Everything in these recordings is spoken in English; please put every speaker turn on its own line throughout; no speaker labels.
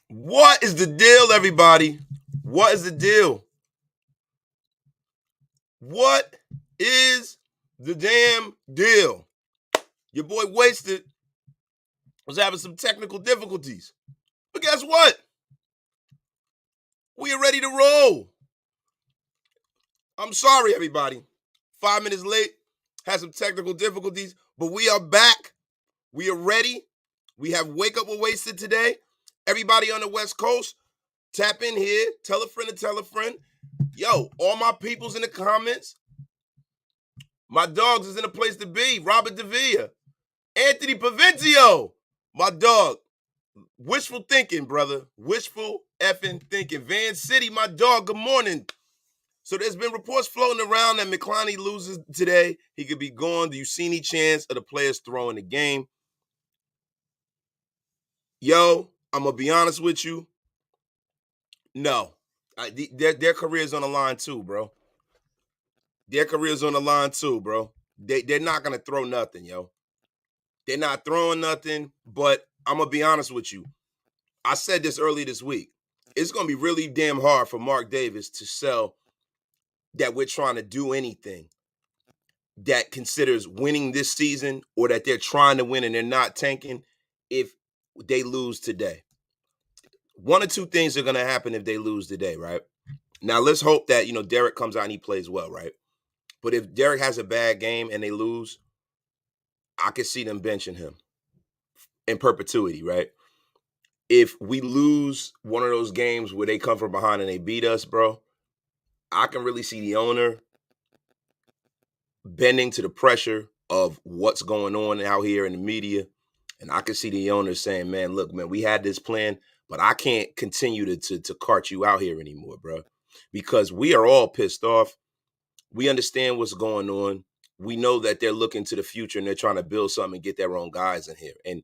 What is the deal, everybody? What is the deal? What is the damn deal? Your boy Wasted was having some technical difficulties. But guess what? We are ready to roll. I'm sorry, everybody. 5 minutes late, had some technical difficulties, but we are back. We are ready. We have Wake Up with Wasted today. Everybody on the West Coast, tap in here. Tell a friend to tell a friend. Yo, all my peoples in the comments. My dogs is in a place to be. Robert Davia. Anthony Paventio. My dog. Wishful thinking, brother. Wishful effing thinking. Van City, my dog. Good morning. So there's been reports floating around that McClowney loses today. He could be gone. Do you see any chance of the players throwing the game? Yo, I'm going to be honest with you. No. Their career's on the line too, bro. Their career's on the line too, bro. They're not going to throw nothing, yo. They're not throwing nothing, but I'm going to be honest with you. I said this early this week. It's going to be really damn hard for Mark Davis to sell that we're trying to do anything that considers winning this season or that they're trying to win and they're not tanking if they lose today. One or two things are going to happen if they lose today, right? Now, let's hope that, Derek comes out and he plays well, right? But if Derek has a bad game and they lose, I could see them benching him in perpetuity, right? If we lose one of those games where they come from behind and they beat us, bro, I can really see the owner bending to the pressure of what's going on out here in the media. And I can see the owner saying, man, look, man, we had this plan, but I can't continue to cart you out here anymore, bro, because we are all pissed off. We understand what's going on. We know that they're looking to the future and they're trying to build something and get their own guys in here. And,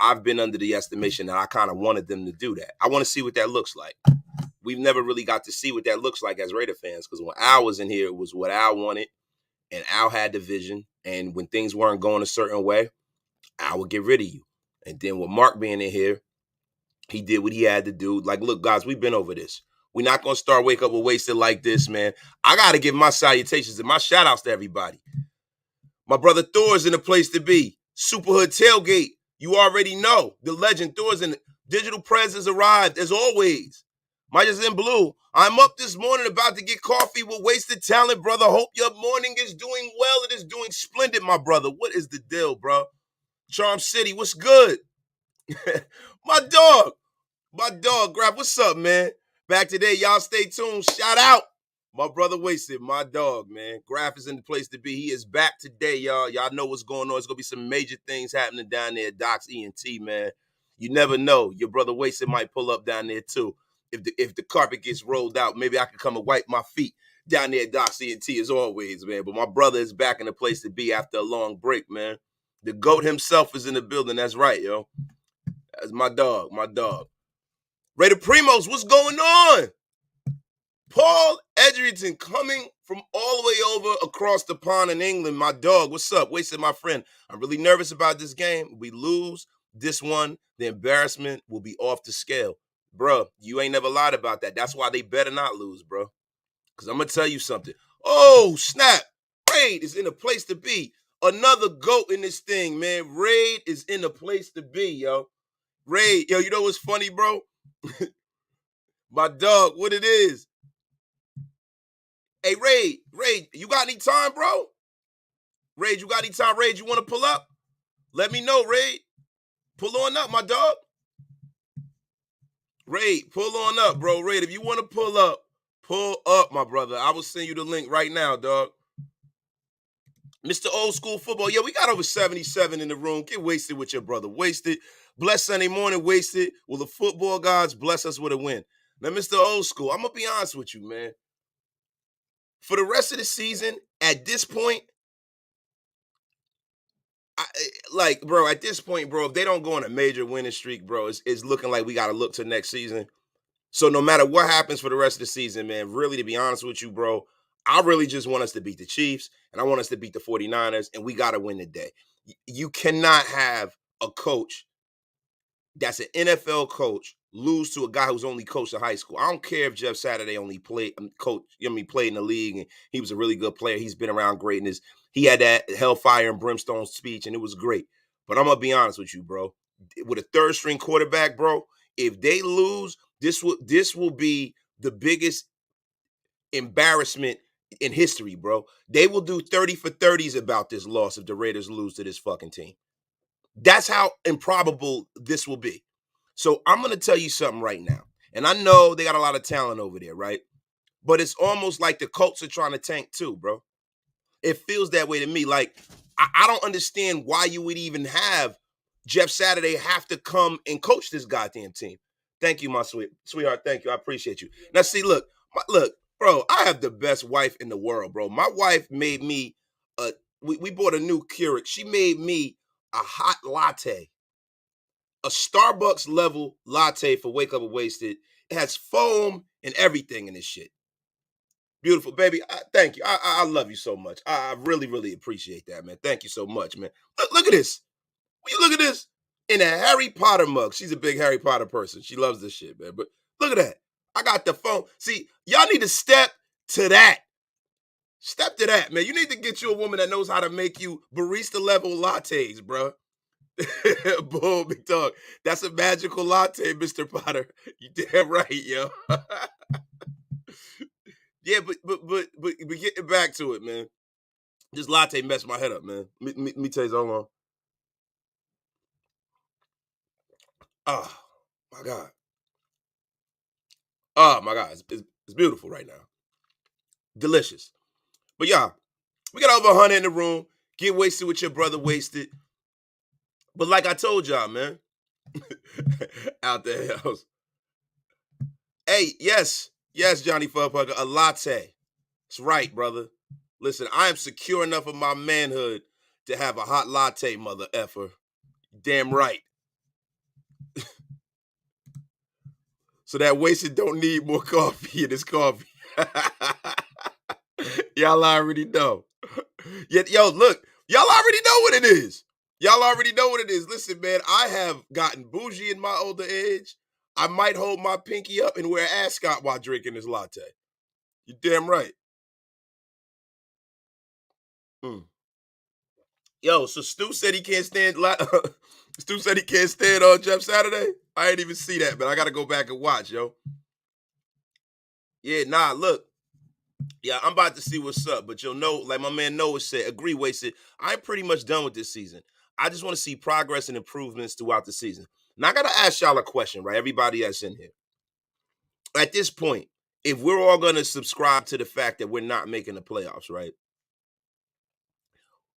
I've been under the estimation that I kind of wanted them to do that. I want to see what that looks like. We've never really got to see what that looks like as Raider fans, because when Al was in here, it was what Al wanted, and Al had the vision. And when things weren't going a certain way, Al would get rid of you. And then with Mark being in here, he did what he had to do. Like, look, guys, we've been over this. We're not going to start Wake Up with Wasted like this, man. I got to give my salutations and my shout-outs to everybody. My brother Thor's in the place to be. Superhood Tailgate. You already know. The legend Thor's in. Digital presence arrived, as always. My just in blue. I'm up this morning about to get coffee with Wasted Talent, brother. Hope your morning is doing well. It is doing splendid, my brother. What is the deal, bro? Charm City, what's good? My dog, Grab, what's up, man? Back today, y'all stay tuned. Shout out. My brother Wasted, my dog, man. Graf is in the place to be. He is back today, y'all. Y'all know what's going on. It's going to be some major things happening down there at Doc's ENT, man. You never know. Your brother Wasted might pull up down there, too. If the carpet gets rolled out, maybe I can come and wipe my feet down there at Doc's ENT as always, man. But my brother is back in the place to be after a long break, man. The GOAT himself is in the building. That's right, yo. That's my dog. Raider Primos, what's going on? Paul Edgerton coming from all the way over across the pond in England. My dog, what's up? Wasted, my friend. I'm really nervous about this game. We lose this one, the embarrassment will be off the scale. Bro, you ain't never lied about that. That's why they better not lose, bro. Because I'm going to tell you something. Oh, snap. Raid is in a place to be. Another GOAT in this thing, man. Raid is in a place to be, yo. Raid, yo, you know what's funny, bro? My dog, what it is. Hey, Raid, you got any time, bro? Raid, you got any time? Raid, you want to pull up? Let me know, Raid. Pull on up, my dog. Raid, pull on up, bro. Raid, if you want to pull up, my brother. I will send you the link right now, dog. Mr. Old School Football. Yo, we got over 77 in the room. Get wasted with your brother. Wasted. Bless Sunday morning, Wasted. Will the football gods bless us with a win? Now, Mr. Old School, I'm going to be honest with you, man. For the rest of the season, at this point, at this point, bro, if they don't go on a major winning streak, bro, it's looking like we got to look to next season. So no matter what happens for the rest of the season, man, really, to be honest with you, bro, I really just want us to beat the Chiefs, and I want us to beat the 49ers, and we got to win today. You cannot have a coach that's an NFL coach lose to a guy who's only coached in high school. I don't care if Jeff Saturday only played played in the league and he was a really good player. He's been around greatness. He had that hellfire and brimstone speech and it was great. But I'm gonna be honest with you, bro. With a third string quarterback, bro, if they lose, this will be the biggest embarrassment in history, bro. They will do 30 for 30s about this loss if the Raiders lose to this fucking team. That's how improbable this will be. So I'm going to tell you something right now. And I know they got a lot of talent over there, right? But it's almost like the Colts are trying to tank too, bro. It feels that way to me. Like, I don't understand why you would even have Jeff Saturday have to come and coach this goddamn team. Thank you, my sweetheart. Thank you. I appreciate you. Now, see, look, bro, I have the best wife in the world, bro. My wife made me we bought a new Keurig. She made me a hot latte, a Starbucks level latte for Wake Up and Wasted. It has foam and everything in this shit. Beautiful, baby. Thank you. I love you so much. I really, really appreciate that, man. Thank you so much, man. Look at this. Will you look at this? In a Harry Potter mug. She's a big Harry Potter person. She loves this shit, man. But look at that. I got the phone. See, y'all need to step to that. Step to that, man. You need to get you a woman that knows how to make you barista level lattes, bro. Boom, big dog. That's a magical latte, Mr. Potter. You damn right, yo. Yeah, but getting back to it, man. This latte messed my head up, man. Let me tell you something. Hold on. Oh my god. Oh my god. It's beautiful right now. Delicious. But yeah, we got over 100 in the room. Get wasted with your brother wasted. But like I told y'all, man. Out the house. Hey, yes, Johnny Fuckpucker, a latte. That's right, brother. Listen, I am secure enough of my manhood to have a hot latte, mother effer. Damn right. So that wasted don't need more coffee in his coffee. Y'all already know. Yo, look, y'all already know what it is. Y'all already know what it is. Listen, man, I have gotten bougie in my older age. I might hold my pinky up and wear an ascot while drinking this latte. You damn right. Mm. Yo, so Stu said he can't stand. Stu said he can't stand on Jeff Saturday. I ain't even see that, but I got to go back and watch, yo. Yeah, nah, look. Yeah, I'm about to see what's up, but you'll know, like my man Noah said, agree, wasted. I'm pretty much done with this season. I just want to see progress and improvements throughout the season. Now, I got to ask y'all a question, right? Everybody that's in here. At this point, if we're all going to subscribe to the fact that we're not making the playoffs, right?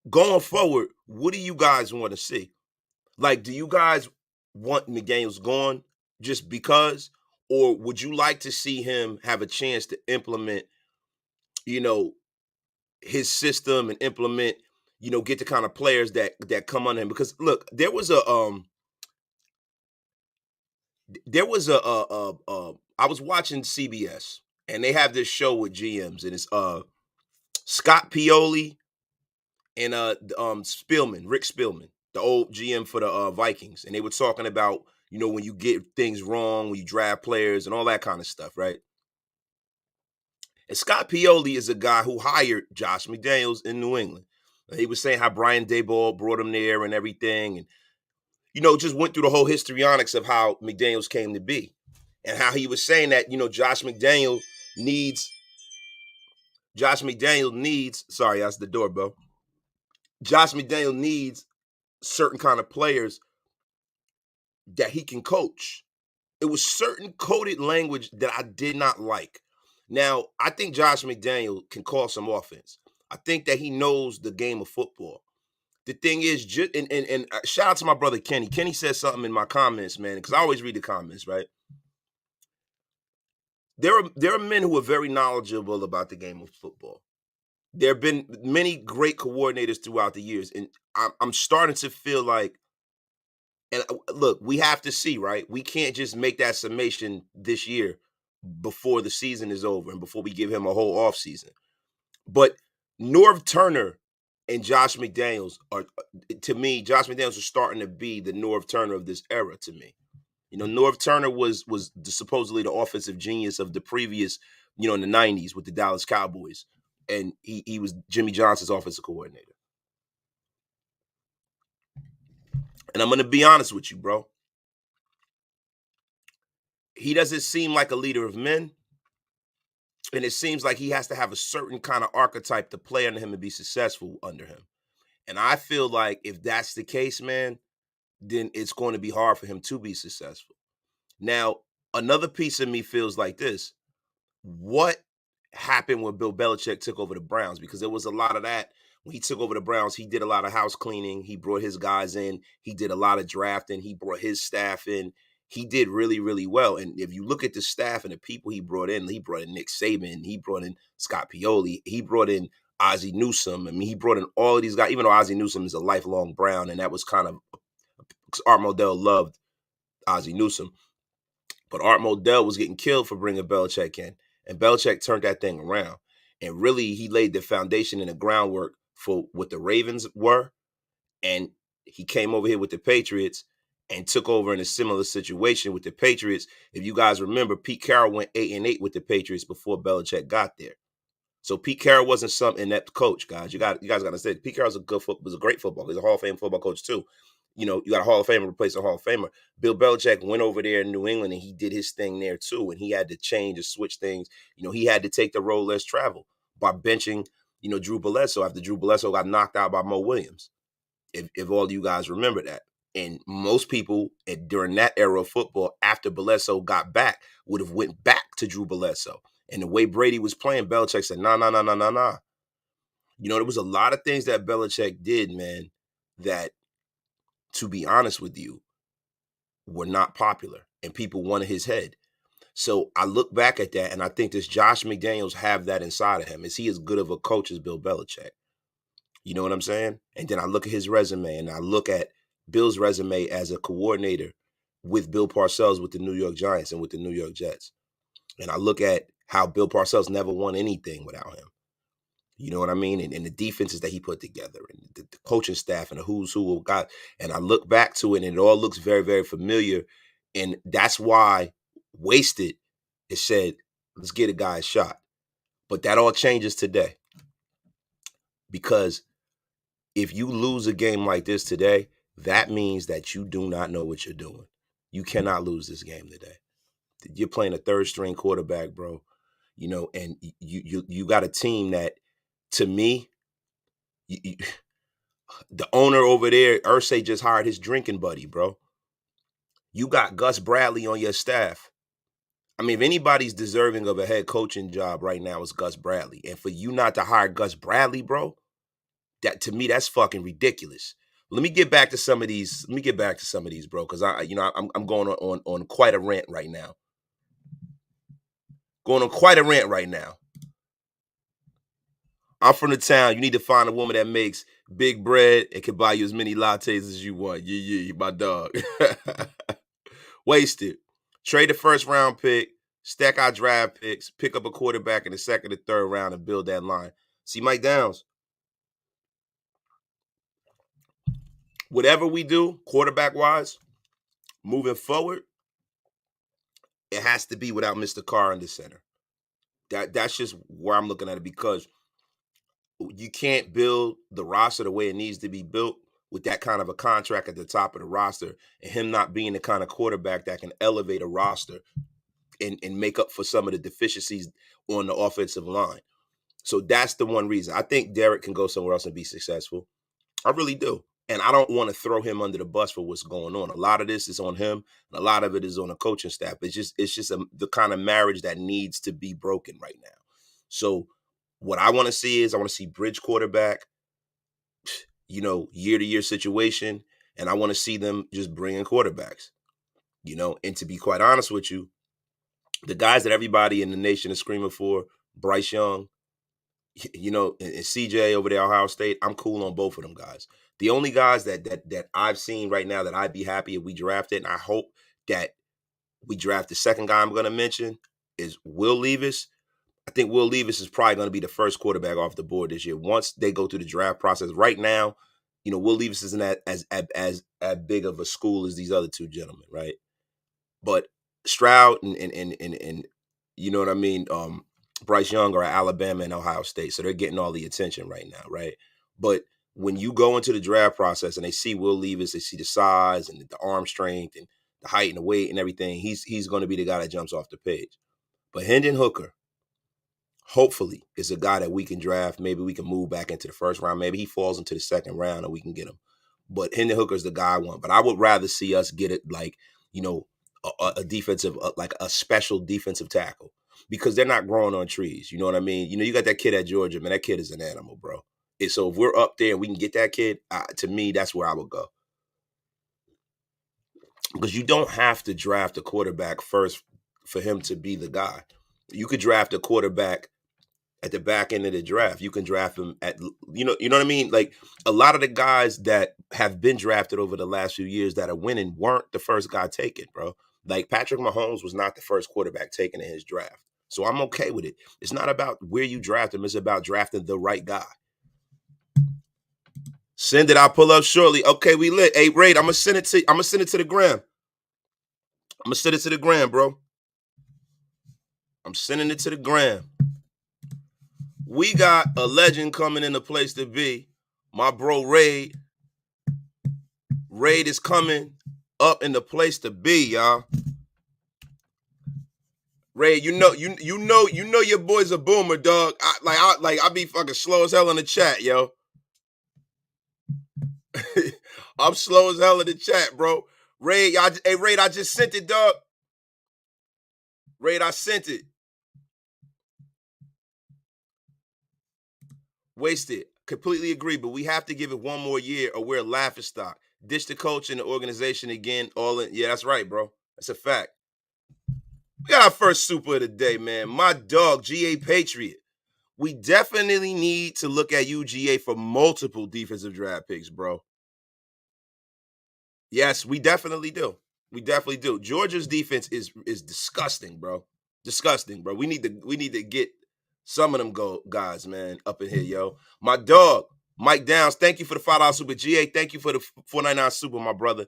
Going forward, what do you guys want to see? Like, do you guys want McDaniels gone just because? Or would you like to see him have a chance to implement, you know, his system and implement, get the kind of players that come on him? Because look, I was watching CBS and they have this show with GMs and it's Scott Pioli and Rick Spielman, the old GM for the Vikings, and they were talking about when you get things wrong, when you draft players and all that kind of stuff, right? And Scott Pioli is a guy who hired Josh McDaniels in New England. He was saying how Brian Daboll brought him there and everything, and just went through the whole histrionics of how McDaniels came to be, and how he was saying that needs. Josh McDaniel needs. Sorry, that's the doorbell. Josh McDaniel needs certain kind of players that he can coach. It was certain coded language that I did not like. Now, I think Josh McDaniel can call some offense. I think that he knows the game of football. The thing is, and shout out to my brother Kenny. Kenny said something in my comments, man, because I always read the comments, right? There are men who are very knowledgeable about the game of football. There have been many great coordinators throughout the years, and I'm starting to feel like, and look, we have to see, right? We can't just make that summation this year before the season is over and before we give him a whole offseason. But Norv Turner and Josh McDaniels to me, Josh McDaniels is starting to be the Norv Turner of this era to me. Norv Turner was supposedly the offensive genius of the previous, in the 90s with the Dallas Cowboys. And he was Jimmy Johnson's offensive coordinator. And I'm going to be honest with you, bro. He doesn't seem like a leader of men. And it seems like he has to have a certain kind of archetype to play under him and be successful under him. And I feel like if that's the case, man, then it's going to be hard for him to be successful. Now, another piece of me feels like this. What happened when Bill Belichick took over the Browns? Because there was a lot of that. When he took over the Browns, he did a lot of house cleaning. He brought his guys in. He did a lot of drafting. He brought his staff in. He did really, really well. And if you look at the staff and the people he brought in Nick Saban. He brought in Scott Pioli. He brought in Ozzie Newsome. I mean, he brought in all of these guys, even though Ozzie Newsome is a lifelong Brown, and that was kind of Art Modell loved Ozzie Newsome. But Art Modell was getting killed for bringing Belichick in. And Belichick turned that thing around. And really, he laid the foundation and the groundwork for what the Ravens were. And he came over here with the Patriots and took over in a similar situation with the Patriots. If you guys remember, Pete Carroll went 8-8 with the Patriots before Belichick got there. So Pete Carroll wasn't some inept coach, guys. You guys got to say Pete Carroll was a great football. He's a Hall of Fame football coach too. You got a Hall of Famer replace a Hall of Famer. Bill Belichick went over there in New England and he did his thing there too. And he had to change and switch things. He had to take the road less travel by benching, Drew Bledsoe after Drew Bledsoe got knocked out by Mo Williams. If all you guys remember that. And most people during that era of football, after Bledsoe got back, would have went back to Drew Bledsoe. And the way Brady was playing, Belichick said, nah. There was a lot of things that Belichick did, man, that, to be honest with you, were not popular. And people wanted his head. So I look back at that, and I think does Josh McDaniels have that inside of him? Is he as good of a coach as Bill Belichick? You know what I'm saying? And then I look at his resume, and I look at Bill's resume as a coordinator with Bill Parcells with the New York Giants and with the New York Jets. And I look at how Bill Parcells never won anything without him. You know what I mean? And the defenses that he put together and the coaching staff and the who's who of God. And I look back to it and it all looks very, very familiar. And that's why Wasted is said, let's get a guy a shot. But that all changes today. Because if you lose a game like this today, that means that you do not know what you're doing. You cannot lose this game today. You're playing a third string quarterback, bro. And you got a team that, to me, the owner over there, Irsay, just hired his drinking buddy, bro. You got Gus Bradley on your staff. I mean, if anybody's deserving of a head coaching job right now, it's Gus Bradley. And for you not to hire Gus Bradley, bro, that to me, that's fucking ridiculous. Let me get back to some of these. Bro, because I'm going on quite a rant right now. I'm from the town. You need to find a woman that makes big bread and can buy you as many lattes as you want. Yeah, my dog. Wasted. Trade the first round pick, stack our draft picks, pick up a quarterback in the second or third round and build that line. See, Mike Downs, whatever we do, quarterback-wise, moving forward, it has to be without Mr. Carr in the center. That's just where I'm looking at it, because you can't build the roster the way it needs to be built with that kind of a contract at the top of the roster and him not being the kind of quarterback that can elevate a roster and make up for some of the deficiencies on the offensive line. So that's the one reason. I think Derek can go somewhere else and be successful. I really do. And I don't want to throw him under the bus for what's going on. A lot of this is on him, and a lot of it is on the coaching staff. It's just the kind of marriage that needs to be broken right now. So what I want to see is I want to see bridge quarterback, year-to-year situation, and I want to see them just bring in quarterbacks. And to be quite honest with you, the guys that everybody in the nation is screaming for, Bryce Young, and CJ over there, Ohio State, I'm cool on both of them guys. The only guys that I've seen right now that I'd be happy if we drafted, and I hope that we draft the second guy I'm going to mention, is Will Levis. I think Will Levis is probably going to be the first quarterback off the board this year once they go through the draft process. Right now, Will Levis isn't as big of a school as these other two gentlemen, right? But Stroud and you know what I mean, Bryce Young are at Alabama and Ohio State, so they're getting all the attention right now, right? But when you go into the draft process and they see Will Levis, they see the size and the arm strength and the height and the weight and everything, he's going to be the guy that jumps off the page. But Hendon Hooker, hopefully, is a guy that we can draft. Maybe we can move back into the first round. Maybe he falls into the second round and we can get him. But Hendon Hooker is the guy I want. But I would rather see us get it like, you know, a defensive, like a special defensive tackle, because they're not growing on trees. You know what I mean? You know, you got that kid at Georgia, man. That kid is an animal, bro. And so if we're up there and we can get that kid, to me, that's where I would go. Because you don't have to draft a quarterback first for him to be the guy. You could draft a quarterback at the back end of the draft. You can draft him at, you know what I mean? Like, a lot of the guys that have been drafted over the last few years that are winning weren't the first guy taken, bro. Like, Patrick Mahomes was not the first quarterback taken in his draft. So I'm okay with it. It's not about where you draft him. It's about drafting the right guy. Send it. I'll pull up shortly. Okay, we lit. Hey, Raid, I'm gonna send it to the gram. I'm gonna send it to the gram, bro. I'm sending it to the gram. We got a legend coming in the place to be. My bro Raid. Raid is coming up in the place to be, y'all. Raid, you know your boy's a boomer, dog. I be fucking slow as hell in the chat, yo. I'm slow as hell in the chat, bro. Raid, Raid, I just sent it, dog. Raid, I sent it. Wasted. Completely agree, but we have to give it one more year or we're a laughing stock. Ditch the coach and the organization again. Yeah, that's right, bro. That's a fact. We got our first super of the day, man. My dog, GA Patriot. We definitely need to look at UGA for multiple defensive draft picks, bro. Yes, we definitely do. We definitely do. Georgia's defense is disgusting, bro. Disgusting, bro. We need to get some of them guys, man, up in here, yo. My dog, Mike Downs, thank you for the $5 super. GA, thank you for the $4.99 super, my brother.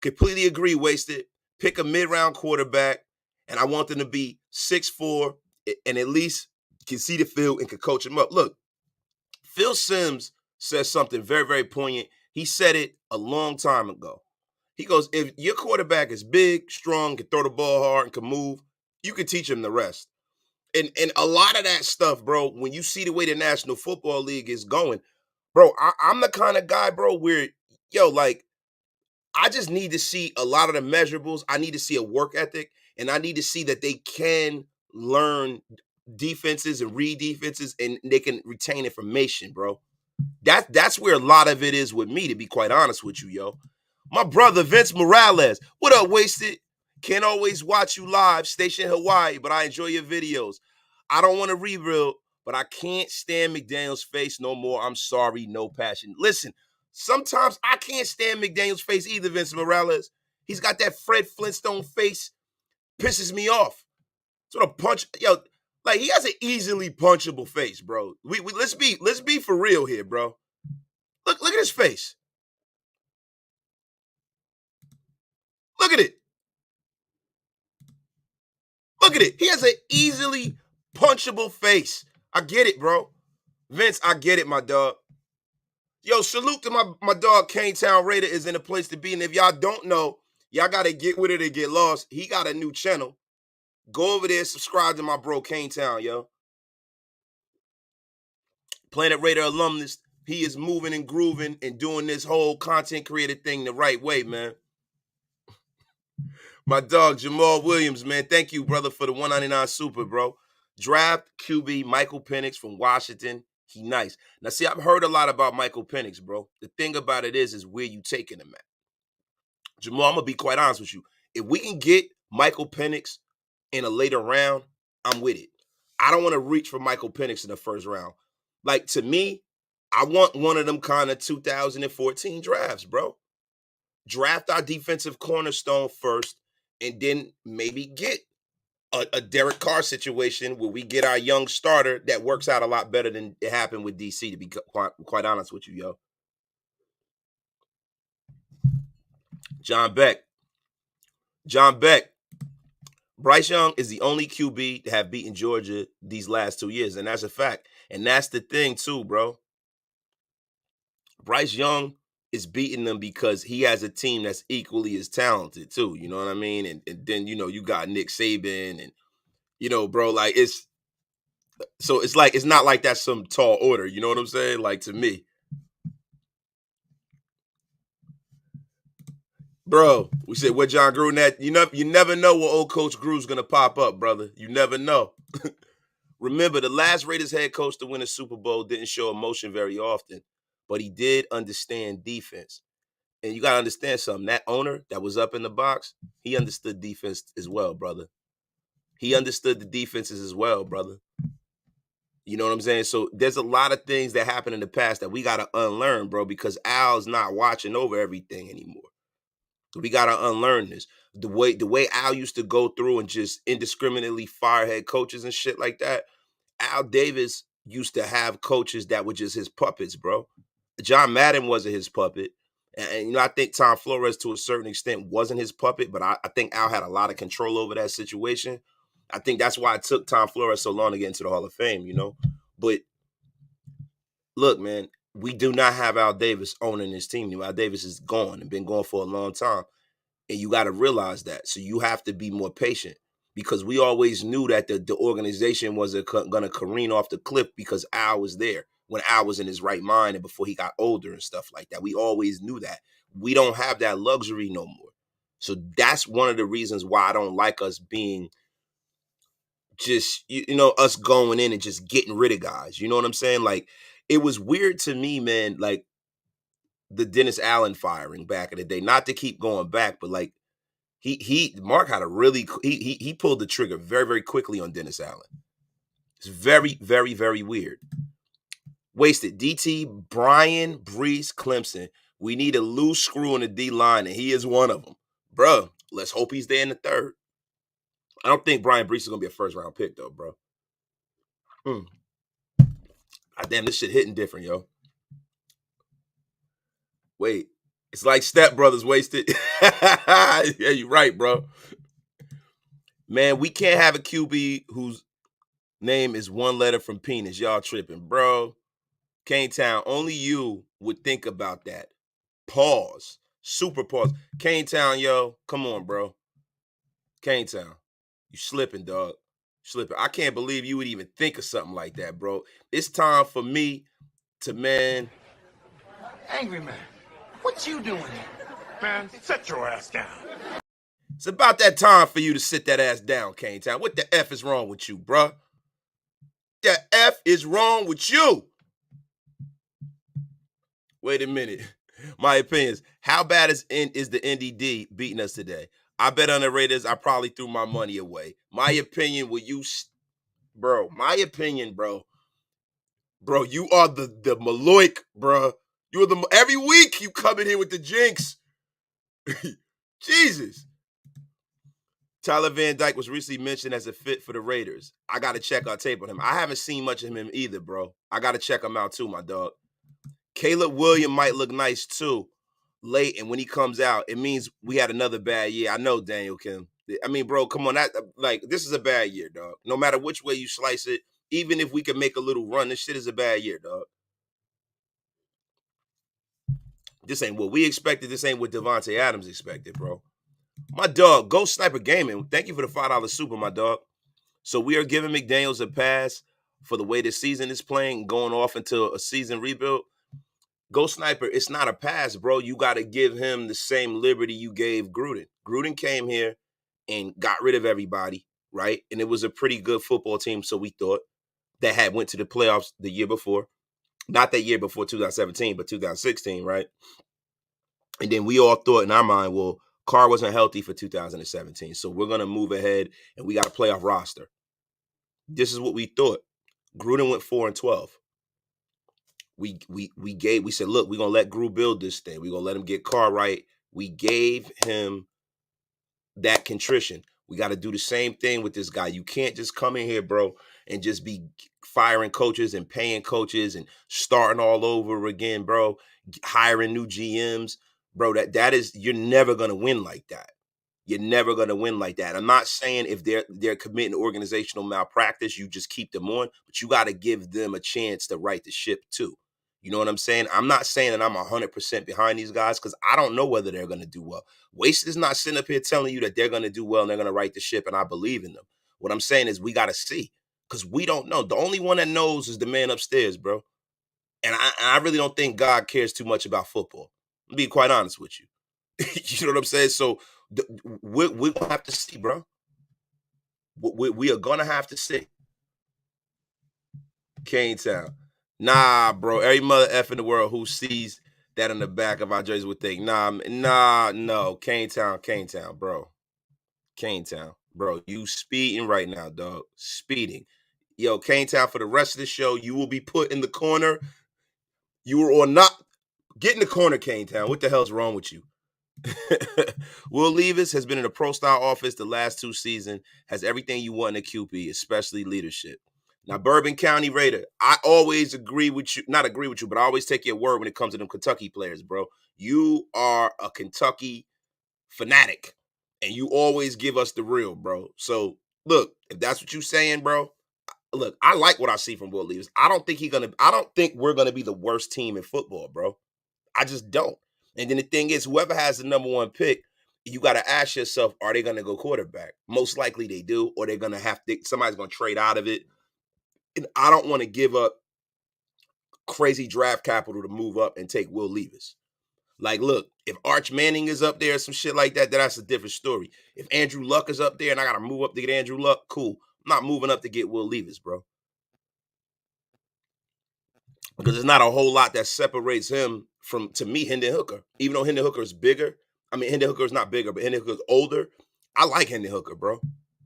Completely agree, Wasted. Pick a mid-round quarterback, and I want them to be 6'4", and at least can see the field and can coach him up. Look, Phil Simms says something very, very poignant. He said it a long time ago. He goes, if your quarterback is big, strong, can throw the ball hard, and can move, you can teach him the rest. And a lot of that stuff, bro, when you see the way the National Football League is going, bro, I'm the kind of guy, bro, where, yo, like, I just need to see a lot of the measurables. I need to see a work ethic, and I need to see that they can learn defenses and read defenses, and they can retain information, bro. That's where a lot of it is with me, to be quite honest with you, yo. My brother, Vince Morales. What up, Wasted? Can't always watch you live, station Hawaii, but I enjoy your videos. I don't want to rebuild, but I can't stand McDaniels' face no more. I'm sorry, no passion. Listen, sometimes I can't stand McDaniels' face either, Vince Morales. He's got that Fred Flintstone face. Pisses me off. Sort of punch, yo, like, he has an easily punchable face, bro. We let's be for real here, bro. Look at his face. Look at it. Look at it. He has an easily punchable face. I get it, bro. Vince, I get it, my dog. Yo, salute to my dog, Town Raider is in a place to be. And if y'all don't know, y'all got to get with it or get lost. He got a new channel. Go over there, subscribe to my bro, Town, yo. Planet Raider alumnus. He is moving and grooving and doing this whole content creator thing the right way, man. My dog, Jamal Williams, man. Thank you, brother, for the $199 super, bro. Draft QB Michael Penix from Washington. He nice. Now, see, I've heard a lot about Michael Penix, bro. The thing about it is where you taking him at. Jamal, I'm going to be quite honest with you. If we can get Michael Penix in a later round, I'm with it. I don't want to reach for Michael Penix in the first round. Like, to me, I want one of them kind of 2014 drafts, bro. Draft our defensive cornerstone first, and then maybe get a Derek Carr situation where we get our young starter that works out a lot better than it happened with DC, to be quite honest with you, yo. John Beck. Bryce Young is the only QB to have beaten Georgia these last 2 years, and that's a fact. And that's the thing too, bro. Bryce Young is beating them because he has a team that's equally as talented too. You know what I mean? And then you got Nick Saban, and bro, like it's not like that's some tall order. You know what I'm saying? Like to me, bro, we said what John Gruden at. You never know what old Coach Gruden's gonna pop up, brother. You never know. Remember, the last Raiders head coach to win a Super Bowl didn't show emotion very often, but he did understand defense. And you gotta understand something. That owner that was up in the box, he understood defense as well, brother. He understood the defenses as well, brother. You know what I'm saying? So there's a lot of things that happened in the past that we gotta unlearn, bro, because Al's not watching over everything anymore. We gotta unlearn this. The way Al used to go through and just indiscriminately fire head coaches and shit like that. Al Davis used to have coaches that were just his puppets, bro. John Madden wasn't his puppet. And I think Tom Flores, to a certain extent, wasn't his puppet, but I think Al had a lot of control over that situation. I think that's why it took Tom Flores so long to get into the Hall of Fame. But look, man, we do not have Al Davis owning this team. Al Davis is gone and been gone for a long time. And you got to realize that. So you have to be more patient, because we always knew that the organization wasn't going to careen off the cliff because Al was there when Al was in his right mind and before he got older and stuff like that. We always knew that. We don't have that luxury no more. So that's one of the reasons why I don't like us being just, us going in and just getting rid of guys. You know what I'm saying? Like, it was weird to me, man, like the Dennis Allen firing back in the day. Not to keep going back, but like, Mark had a really he pulled the trigger very, very quickly on Dennis Allen. It's very, very, very weird. Wasted. DT, Brian, Brees, Clemson. We need a loose screw in the D line, and he is one of them. Bro, let's hope he's there in the third. I don't think Brian Brees is gonna be a first round pick though, bro. God damn, this shit hitting different, yo. Wait. It's like Step Brothers. Wasted. Yeah, you're right, bro. Man, we can't have a QB whose name is one letter from penis. Y'all tripping, bro. Cane Town, only you would think about that. Pause. Super pause. Cane Town, yo. Come on, bro. Cane Town. You slipping, dog. Slipping. I can't believe you would even think of something like that, bro. It's time for me to, man.
Angry man, what you doing here? Man, sit your ass down.
It's about that time for you to sit that ass down, Cane Town. What the F is wrong with you, bro? The F is wrong with you? Wait a minute. My opinions. How bad is the NDD beating us today? I bet on the Raiders. I probably threw my money away. My opinion, bro? My opinion, bro. Bro, you are the Maloik, bro. You are every week you come in here with the jinx. Jesus. Tyler Van Dyke was recently mentioned as a fit for the Raiders. I got to check our tape on him. I haven't seen much of him either, bro. I got to check him out too, my dog. Caleb Williams might look nice too late, and when he comes out, it means we had another bad year. I know, Daniel Kim. I mean, bro, come on. This is a bad year, dog. No matter which way you slice it, even if we can make a little run, this shit is a bad year, dog. This ain't what we expected. This ain't what Devontae Adams expected, bro. My dog, Ghost Sniper Gaming, thank you for the $5 super, my dog. So we are giving McDaniels a pass for the way the season is playing, going off into a season rebuild. Ghost Sniper, it's not a pass, bro. You got to give him the same liberty you gave Gruden. Gruden came here and got rid of everybody, right? And it was a pretty good football team, so we thought, that had went to the playoffs the year before. Not that year before 2017, but 2016, right? And then we all thought in our mind, well, Carr wasn't healthy for 2017, so we're going to move ahead and we got a playoff roster. This is what we thought. Gruden went 4-12. We said, look, we're gonna let Gru build this thing. We're gonna let him get Carr right. We gave him that contrition. We got to do the same thing with this guy. You can't just come in here, bro, and just be firing coaches and paying coaches and starting all over again, bro. Hiring new GMs, bro. That is, you're never gonna win like that. You're never going to win like that. I'm not saying if they're committing organizational malpractice, you just keep them on, but you got to give them a chance to right the ship too. You know what I'm saying? I'm not saying that I'm 100% behind these guys because I don't know whether they're going to do well. Wasted is not sitting up here telling you that they're going to do well and they're going to right the ship, and I believe in them. What I'm saying is we got to see because we don't know. The only one that knows is the man upstairs, bro. And I really don't think God cares too much about football. I'm being quite honest with you. You know what I'm saying? So we're going to have to see, bro. We are going to have to see. Cane Town. Nah, bro. Every mother F in the world who sees that in the back of our jerseys would think, no. Cane Town, bro. Cane Town. Bro, you speeding right now, dog. Speeding. Yo, Cane Town, for the rest of the show, you will be put in the corner. You were or not. Get in the corner, Cane Town. What the hell's wrong with you? Will Levis has been in a pro-style office the last 2 seasons, has everything you want in a QB, especially leadership. Now, Bourbon County Raider, I always agree with you, not agree with you, but I always take your word when it comes to them Kentucky players, bro. You are a Kentucky fanatic, and you always give us the real, bro. So, look, if that's what you're saying, bro, look, I like what I see from Will Levis. I don't think we're gonna be the worst team in football, bro. I just don't. And then the thing is, whoever has the number 1 pick, you got to ask yourself, are they going to go quarterback? Most likely they do, or they're going to somebody's going to trade out of it. And I don't want to give up crazy draft capital to move up and take Will Levis. Like, look, if Arch Manning is up there or some shit like that, then that's a different story. If Andrew Luck is up there and I got to move up to get Andrew Luck, cool. I'm not moving up to get Will Levis, bro. Because there's not a whole lot that separates him from, to me, Hendon Hooker. Even though Hendon Hooker is bigger, I mean, Hendon Hooker is not bigger, but Hendon Hooker is older. I like Hendon Hooker, bro.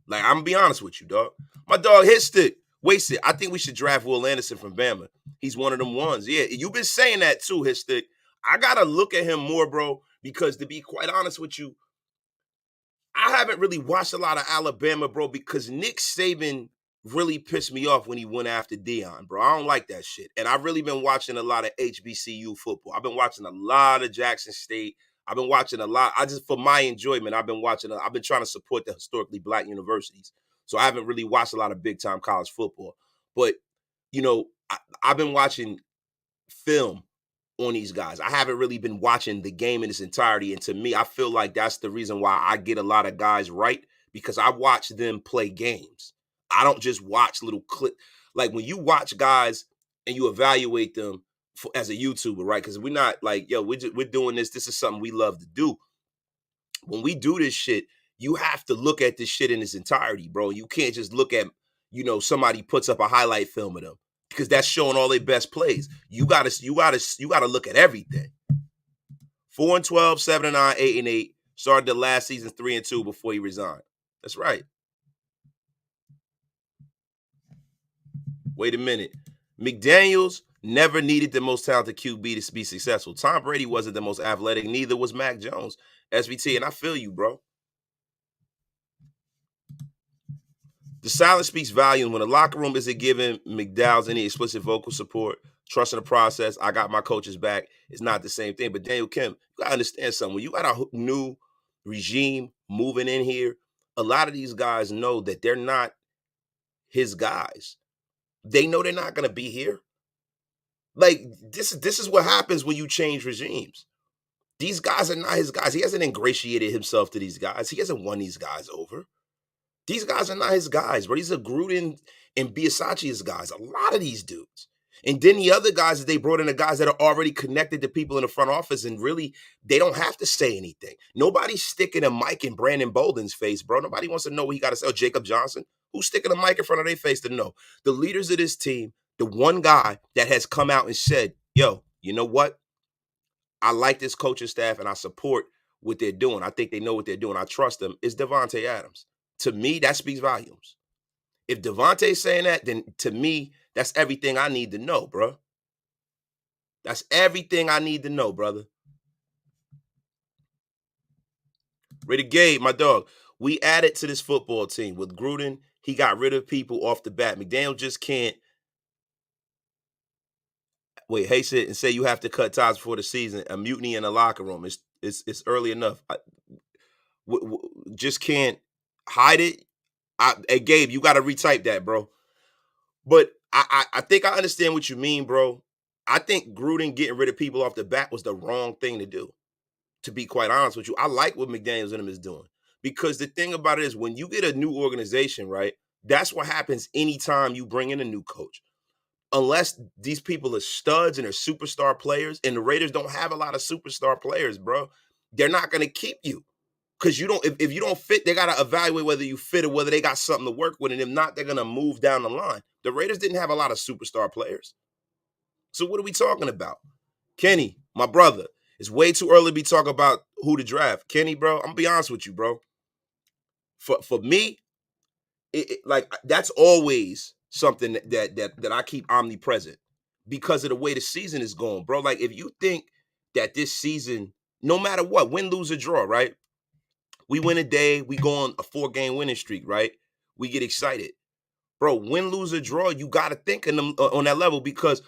Like, I'm going to be honest with you, dog. My dog hit stick. Wasted. I think we should draft Will Anderson from Bama. He's one of them ones. Yeah, you've been saying that too, hit stick. I got to look at him more, bro, because to be quite honest with you, I haven't really watched a lot of Alabama, bro, because Nick Saban really pissed me off when he went after Deion, bro. I don't like that shit. And I've really been watching a lot of HBCU football. I've been watching a lot of Jackson State. I've been watching a lot. For my enjoyment, I've been trying to support the historically black universities. So I haven't really watched a lot of big time college football. But, you know, I've been watching film on these guys. I haven't really been watching the game in its entirety. And to me, I feel like that's the reason why I get a lot of guys right, because I watch them play games. I don't just watch little clip. Like when you watch guys and you evaluate them as a YouTuber, right? Because we're not like, yo, we're doing this. This is something we love to do. When we do this shit, you have to look at this shit in its entirety, bro. You can't just look at, somebody puts up a highlight film of them, because that's showing all their best plays. You gotta look at everything. 4-12, 7-9, 8-8. Started the last season 3-2 before he resigned. That's right. Wait a minute. McDaniels never needed the most talented QB to be successful. Tom Brady wasn't the most athletic. Neither was Mac Jones. SVT, and I feel you, bro. The silence speaks volumes. When the locker room isn't giving McDowell's any explicit vocal support, trusting the process, I got my coaches back, it's not the same thing. But Daniel Kim, you got to understand something. When you got a new regime moving in here, a lot of these guys know that they're not his guys. They know they're not going to be here. Like, this is what happens when you change regimes. These guys are not his guys. He hasn't ingratiated himself to these guys. He hasn't won these guys over. These guys are not his guys, bro. These are Gruden and Biasachi's guys. A lot of these dudes. And then the other guys that they brought in are guys that are already connected to people in the front office, and really, they don't have to say anything. Nobody's sticking a mic in Brandon Bolden's face, bro. Nobody wants to know what he got to say. Oh, Jacob Johnson? Who's sticking a mic in front of their face to know? The leaders of this team, the one guy that has come out and said, yo, you know what? I like this coaching staff and I support what they're doing. I think they know what they're doing. I trust them. Is Devontae Adams. To me, that speaks volumes. If Devontae's saying that, then to me, that's everything I need to know, bro. That's everything I need to know, brother. Renegade, my dog. We added to this football team. With Gruden, he got rid of people off the bat. McDaniel just can't haste it and say you have to cut ties before the season. A mutiny in the locker room. It's early enough. just can't hide it. Hey, Gabe, you got to retype that, bro. But I think I understand what you mean, bro. I think Gruden getting rid of people off the bat was the wrong thing to do. To be quite honest with you, I like what McDaniels and him is doing, because the thing about it is when you get a new organization, right? That's what happens anytime you bring in a new coach. Unless these people are studs and are superstar players, and the Raiders don't have a lot of superstar players, bro, they're not going to keep you. Because you don't, if you don't fit, they got to evaluate whether you fit or whether they got something to work with. And if not, they're going to move down the line. The Raiders didn't have a lot of superstar players. So what are we talking about? Kenny, my brother, it's way too early to be talking about who to draft. Kenny, bro, I'm going to be honest with you, bro. For me, like that's always something that I keep omnipresent because of the way the season is going, bro. Like if you think that this season, no matter what, win, lose, or draw, right? We win a day, we go on a 4-game winning streak, right? We get excited. Bro, win, lose, or draw, you got to think on that level, because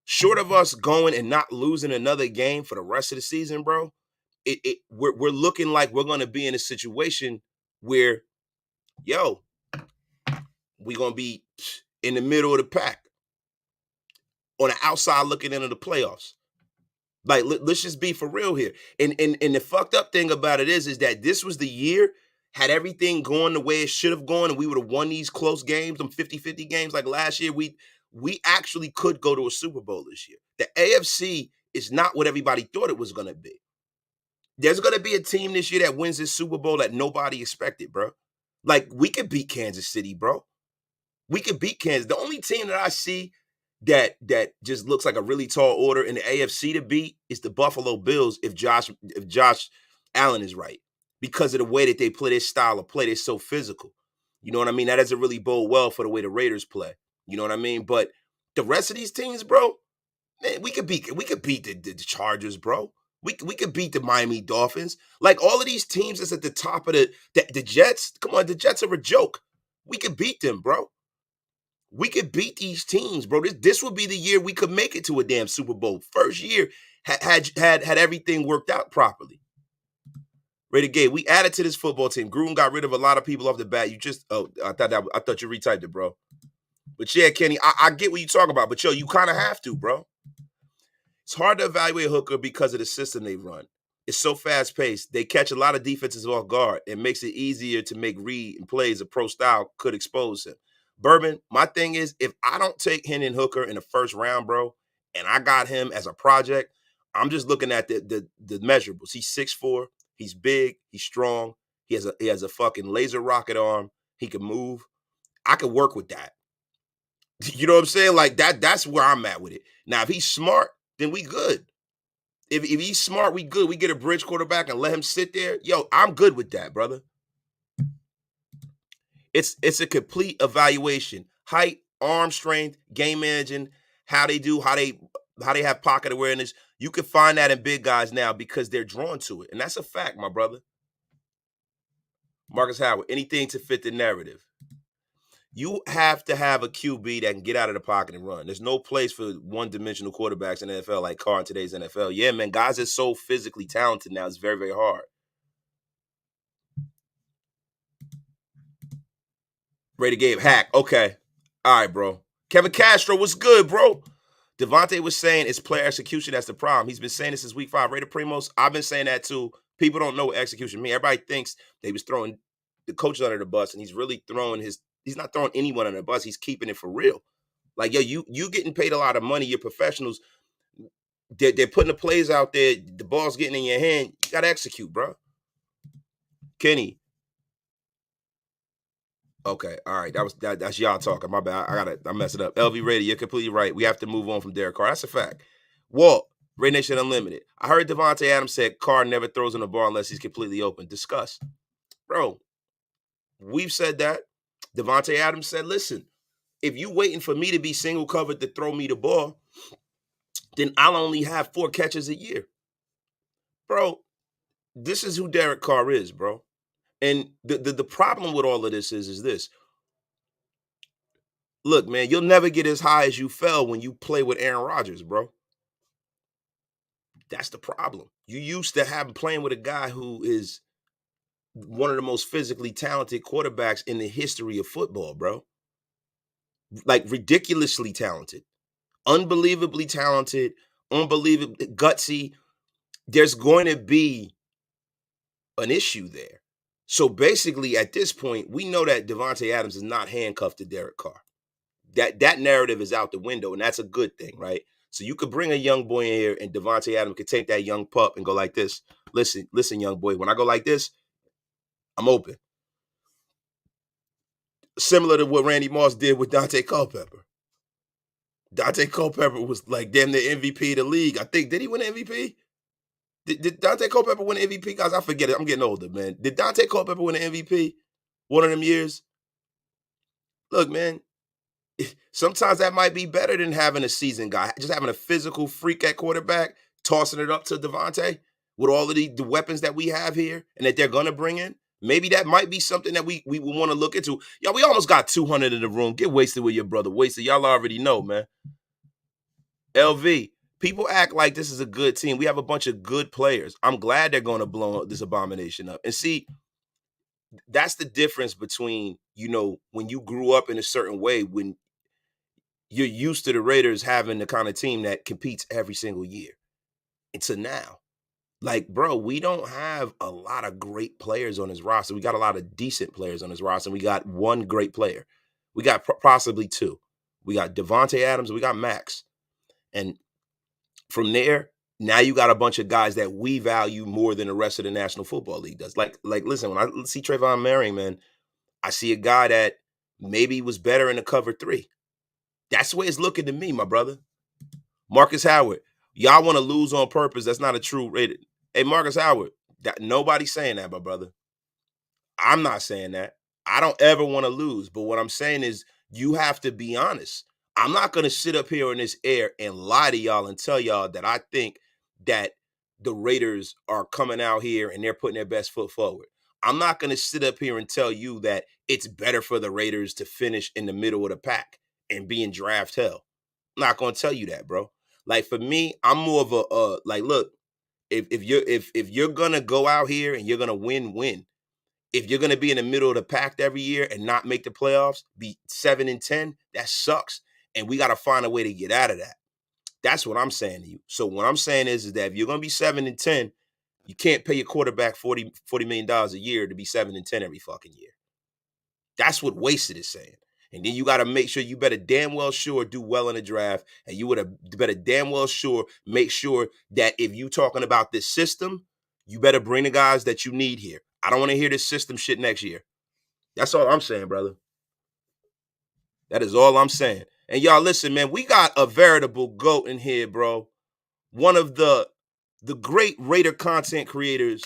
short of us going and not losing another game for the rest of the season, bro, we're looking like we're going to be in a situation where, yo, we're going to be in the middle of the pack on the outside looking into the playoffs. Like, let's just be for real here. And the fucked up thing about it is that this was the year, had everything gone the way it should have gone, and we would have won these close games, them 50-50 games like last year, we actually could go to a Super Bowl this year. The AFC is not what everybody thought it was going to be. There's going to be a team this year that wins this Super Bowl that nobody expected, bro. Like, we could beat Kansas City, bro. We could beat Kansas. The only team that I see that just looks like a really tall order in the AFC to beat is the Buffalo Bills if Josh Allen is right, because of the way that they play, their style of play. They're so physical. You know what I mean? That doesn't really bode well for the way the Raiders play. You know what I mean? But the rest of these teams, bro, man, we could beat the Chargers, bro. We could beat the Miami Dolphins. Like all of these teams that's at the top of the Jets. Come on, the Jets are a joke. We could beat them, bro. We could beat these teams, bro. This would be the year we could make it to a damn Super Bowl. First year had everything worked out properly. Raider Gay, we added to this football team. Gruden got rid of a lot of people off the bat. You just I thought you retyped it, bro. But yeah, Kenny, I get what you're talking about. But yo, you kind of have to, bro. It's hard to evaluate Hooker because of the system they run. It's so fast paced. They catch a lot of defenses off guard. It makes it easier to make read and plays a pro style could expose him. Bourbon, my thing is, if I don't take Hendon Hooker in the first round, bro, and I got him as a project, I'm just looking at the measurables. He's 6'4", he's big, he's strong, he has a fucking laser rocket arm, he can move. I could work with that. You know what I'm saying? Like that's where I'm at with it. Now, if he's smart, then we good. If he's smart, we good. We get a bridge quarterback and let him sit there. Yo, I'm good with that, brother. It's a complete evaluation. Height, arm strength, game managing, how they have pocket awareness. You can find that in big guys now because they're drawn to it. And that's a fact, my brother. Marcus Howard, anything to fit the narrative. You have to have a QB that can get out of the pocket and run. There's no place for one-dimensional quarterbacks in the NFL like Carr in today's NFL. Yeah, man, guys are so physically talented now. It's very, very hard. Ready Gabe hack. Okay. All right, bro. Kevin Castro, what's good, bro? Devontae was saying it's player execution that's the problem. He's been saying this since week 5. Raider Primos, I've been saying that too. People don't know what execution means. Everybody thinks they was throwing the coaches under the bus, and he's really he's not throwing anyone under the bus. He's keeping it for real. Like, yo, you getting paid a lot of money. You're professionals. They're putting the plays out there. The ball's getting in your hand. You got to execute, bro. Kenny. Okay, all right. That's y'all talking. My bad. I messed it up. LV Raider, you're completely right. We have to move on from Derek Carr. That's a fact. Walt, Ray Nation Unlimited. I heard Devontae Adams said Carr never throws in the ball unless he's completely open. Discuss. Bro, we've said that. Devontae Adams said, listen, if you waiting for me to be single covered to throw me the ball, then I'll only have 4 catches a year. Bro, this is who Derek Carr is, bro. And the problem with all of this is this. Look, man, you'll never get as high as you fell when you play with Aaron Rodgers, bro. That's the problem. You used to have playing with a guy who is one of the most physically talented quarterbacks in the history of football, bro. Like ridiculously talented, unbelievably talented, unbelievably gutsy. There's going to be an issue there. So basically, at this point, we know that Devontae Adams is not handcuffed to Derek Carr. That narrative is out the window, and that's a good thing, right? So you could bring a young boy in here, and Devontae Adams could take that young pup and go like this. Listen, young boy, when I go like this, I'm open. Similar to what Randy Moss did with Dante Culpepper. Dante Culpepper was like damn near MVP of the league. I think, did he win MVP? Did Dante Culpepper win the MVP? Guys, I forget it. I'm getting older, man. Did Dante Culpepper win the MVP one of them years? Look, man, sometimes that might be better than having a seasoned guy. Just having a physical freak at quarterback, tossing it up to Devontae with all of the weapons that we have here and that they're going to bring in. Maybe that might be something that we want to look into. Y'all, we almost got 200 in the room. Get wasted with your brother. Wasted. Y'all already know, man. LV, people act like this is a good team. We have a bunch of good players. I'm glad they're going to blow this abomination up. And see, that's the difference between, when you grew up in a certain way, when you're used to the Raiders having the kind of team that competes every single year. And to now, like, bro, we don't have a lot of great players on this roster. We got a lot of decent players on this roster. We got one great player. We got possibly two. We got Devontae Adams. We got Max. And from there, now you got a bunch of guys that we value more than the rest of the National Football League does. Like, listen, when I see Trayvon Merring, man, I see a guy that maybe was better in the cover 3. That's the way it's looking to me, my brother. Marcus Howard, y'all want to lose on purpose. That's not a true rated. Hey, Marcus Howard, nobody's saying that, my brother. I'm not saying that. I don't ever want to lose. But what I'm saying is you have to be honest. I'm not going to sit up here in this air and lie to y'all and tell y'all that I think that the Raiders are coming out here and they're putting their best foot forward. I'm not going to sit up here and tell you that it's better for the Raiders to finish in the middle of the pack and be in draft hell. I'm not going to tell you that, bro. Like, for me, I'm more of a like, look, if you're going to go out here and you're going to win. If you're going to be in the middle of the pack every year and not make the playoffs, be 7-10, that sucks. And we got to find a way to get out of that. That's what I'm saying to you. So what I'm saying is that if you're going to be 7-10, you can't pay your quarterback $40 million a year to be 7-10 every fucking year. That's what Wasted is saying. And then you got to make sure you better damn well sure do well in the draft. And you better damn well sure make sure that if you talking about this system, you better bring the guys that you need here. I don't want to hear this system shit next year. That's all I'm saying, brother. That is all I'm saying. And y'all listen, man, we got a veritable GOAT in here, bro. One of the great Raider content creators.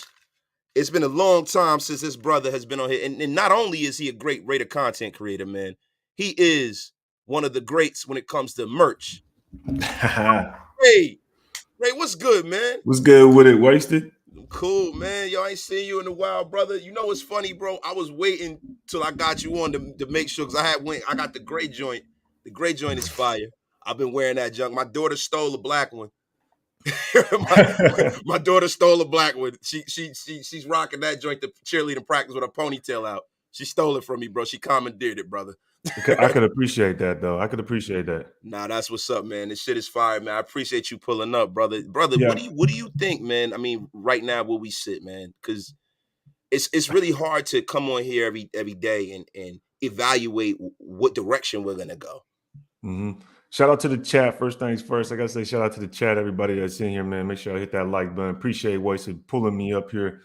It's been a long time since this brother has been on here. And not only is he a great Raider content creator, man, he is one of the greats when it comes to merch. Hey, Ray, what's good, man?
What's good with it, Wasted?
Cool, man. Yo, I ain't seen you in a while, brother. You know what's funny, bro? I was waiting till I got you on to make sure, because I got the gray joint. The gray joint is fire. I've been wearing that junk. My daughter stole a black one. my daughter stole a black one. She's rocking that joint to cheerleading practice with her ponytail out. She stole it from me, bro. She commandeered it, brother.
I could appreciate that, though. I could appreciate that.
Nah, that's what's up, man. This shit is fire, man. I appreciate you pulling up, brother.
Yeah.
What do you think, man? I mean, right now where we sit, man, because it's really hard to come on here every day and evaluate what direction we're gonna go.
Mm-hmm. Shout out to the chat. First things first, I gotta say shout out to the chat, everybody that's in here, man. Make sure I hit that like button. Appreciate Wasted pulling me up here.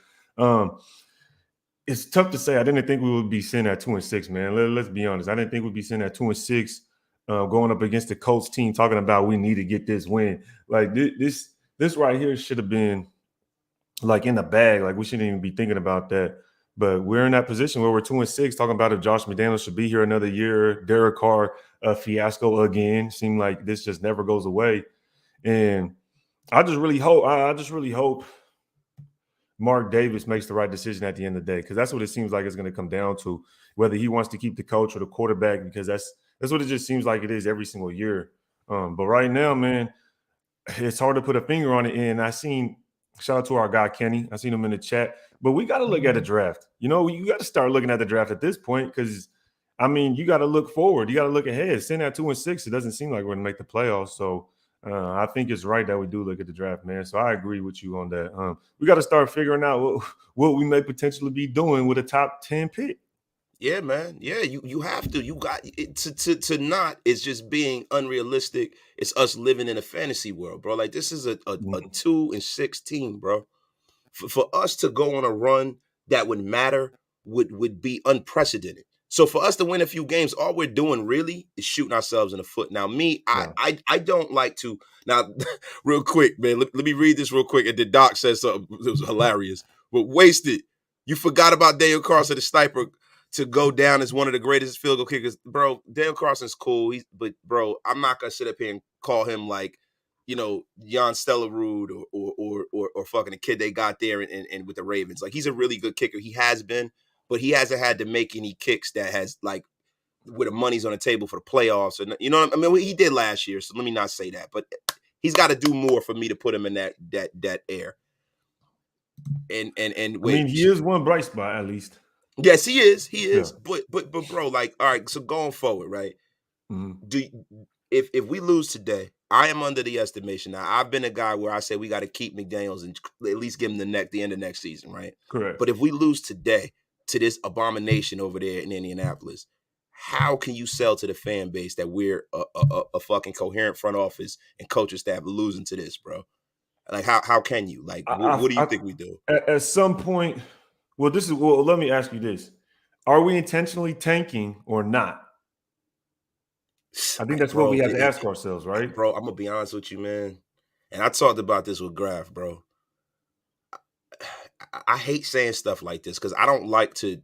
It's tough to say. I didn't think we would be sitting at 2-6, man. Let's be honest. I didn't think we'd be sitting at 2-6, going up against the Colts team, talking about we need to get this win. Like this right here should have been like in the bag. Like we shouldn't even be thinking about that. But we're in that position where we're 2-6, talking about if Josh McDaniels should be here another year. Derek Carr, fiasco again. Seemed like this just never goes away. And I just really hope Mark Davis makes the right decision at the end of the day, because that's what it seems like it's going to come down to, whether he wants to keep the coach or the quarterback, because that's what it just seems like it is every single year. But right now, man, it's hard to put a finger on it. And I seen Shout out to our guy Kenny. I seen him in the chat. But we got to look at the draft. You got to start looking at the draft at this point because, you got to look forward. You got to look ahead. Sitting at 2-6, it doesn't seem like we're going to make the playoffs. So I think it's right that we do look at the draft, man. So I agree with you on that. We got to start figuring out what we may potentially be doing with a top 10 pick.
Yeah, man. Yeah, you have to. You got it, to not. It's just being unrealistic. It's us living in a fantasy world, bro. Like this is a 2-6 team, bro. For us to go on a run that would matter would be unprecedented. So for us to win a few games, all we're doing really is shooting ourselves in the foot. Now, I don't like to. Now, real quick, man, let me read this real quick. And the doc says something that was hilarious. But wasted. You forgot about Daniel Carlson, the sniper, to go down as one of the greatest field goal kickers. Bro, Daniel Carson's cool. But bro, I'm not gonna sit up here and call him like, Jan Stellerud or fucking a kid they got there and with the Ravens. Like he's a really good kicker. He has been, but he hasn't had to make any kicks that has like where the money's on the table for the playoffs. And you know what I mean? He did last year, so let me not say that. But he's got to do more for me to put him in that air. And wait,
he is one bright spot at least.
Yes, he is. He is. Yeah. But bro, like, all right, so going forward, right? Mm-hmm. If we lose today, I am under the estimation. Now, I've been a guy where I say we got to keep McDaniels and at least give him the end of next season, right?
Correct.
But if we lose today to this abomination over there in Indianapolis, how can you sell to the fan base that we're a fucking coherent front office and coaching staff losing to this, bro? Like, how can you? Like, what do you think we do?
At some point, let me ask you this. Are we intentionally tanking or not? I think that's what we have to ask ourselves, right?
Bro, I'm going to be honest with you, man. And I talked about this with Graf, bro. I hate saying stuff like this because I don't like to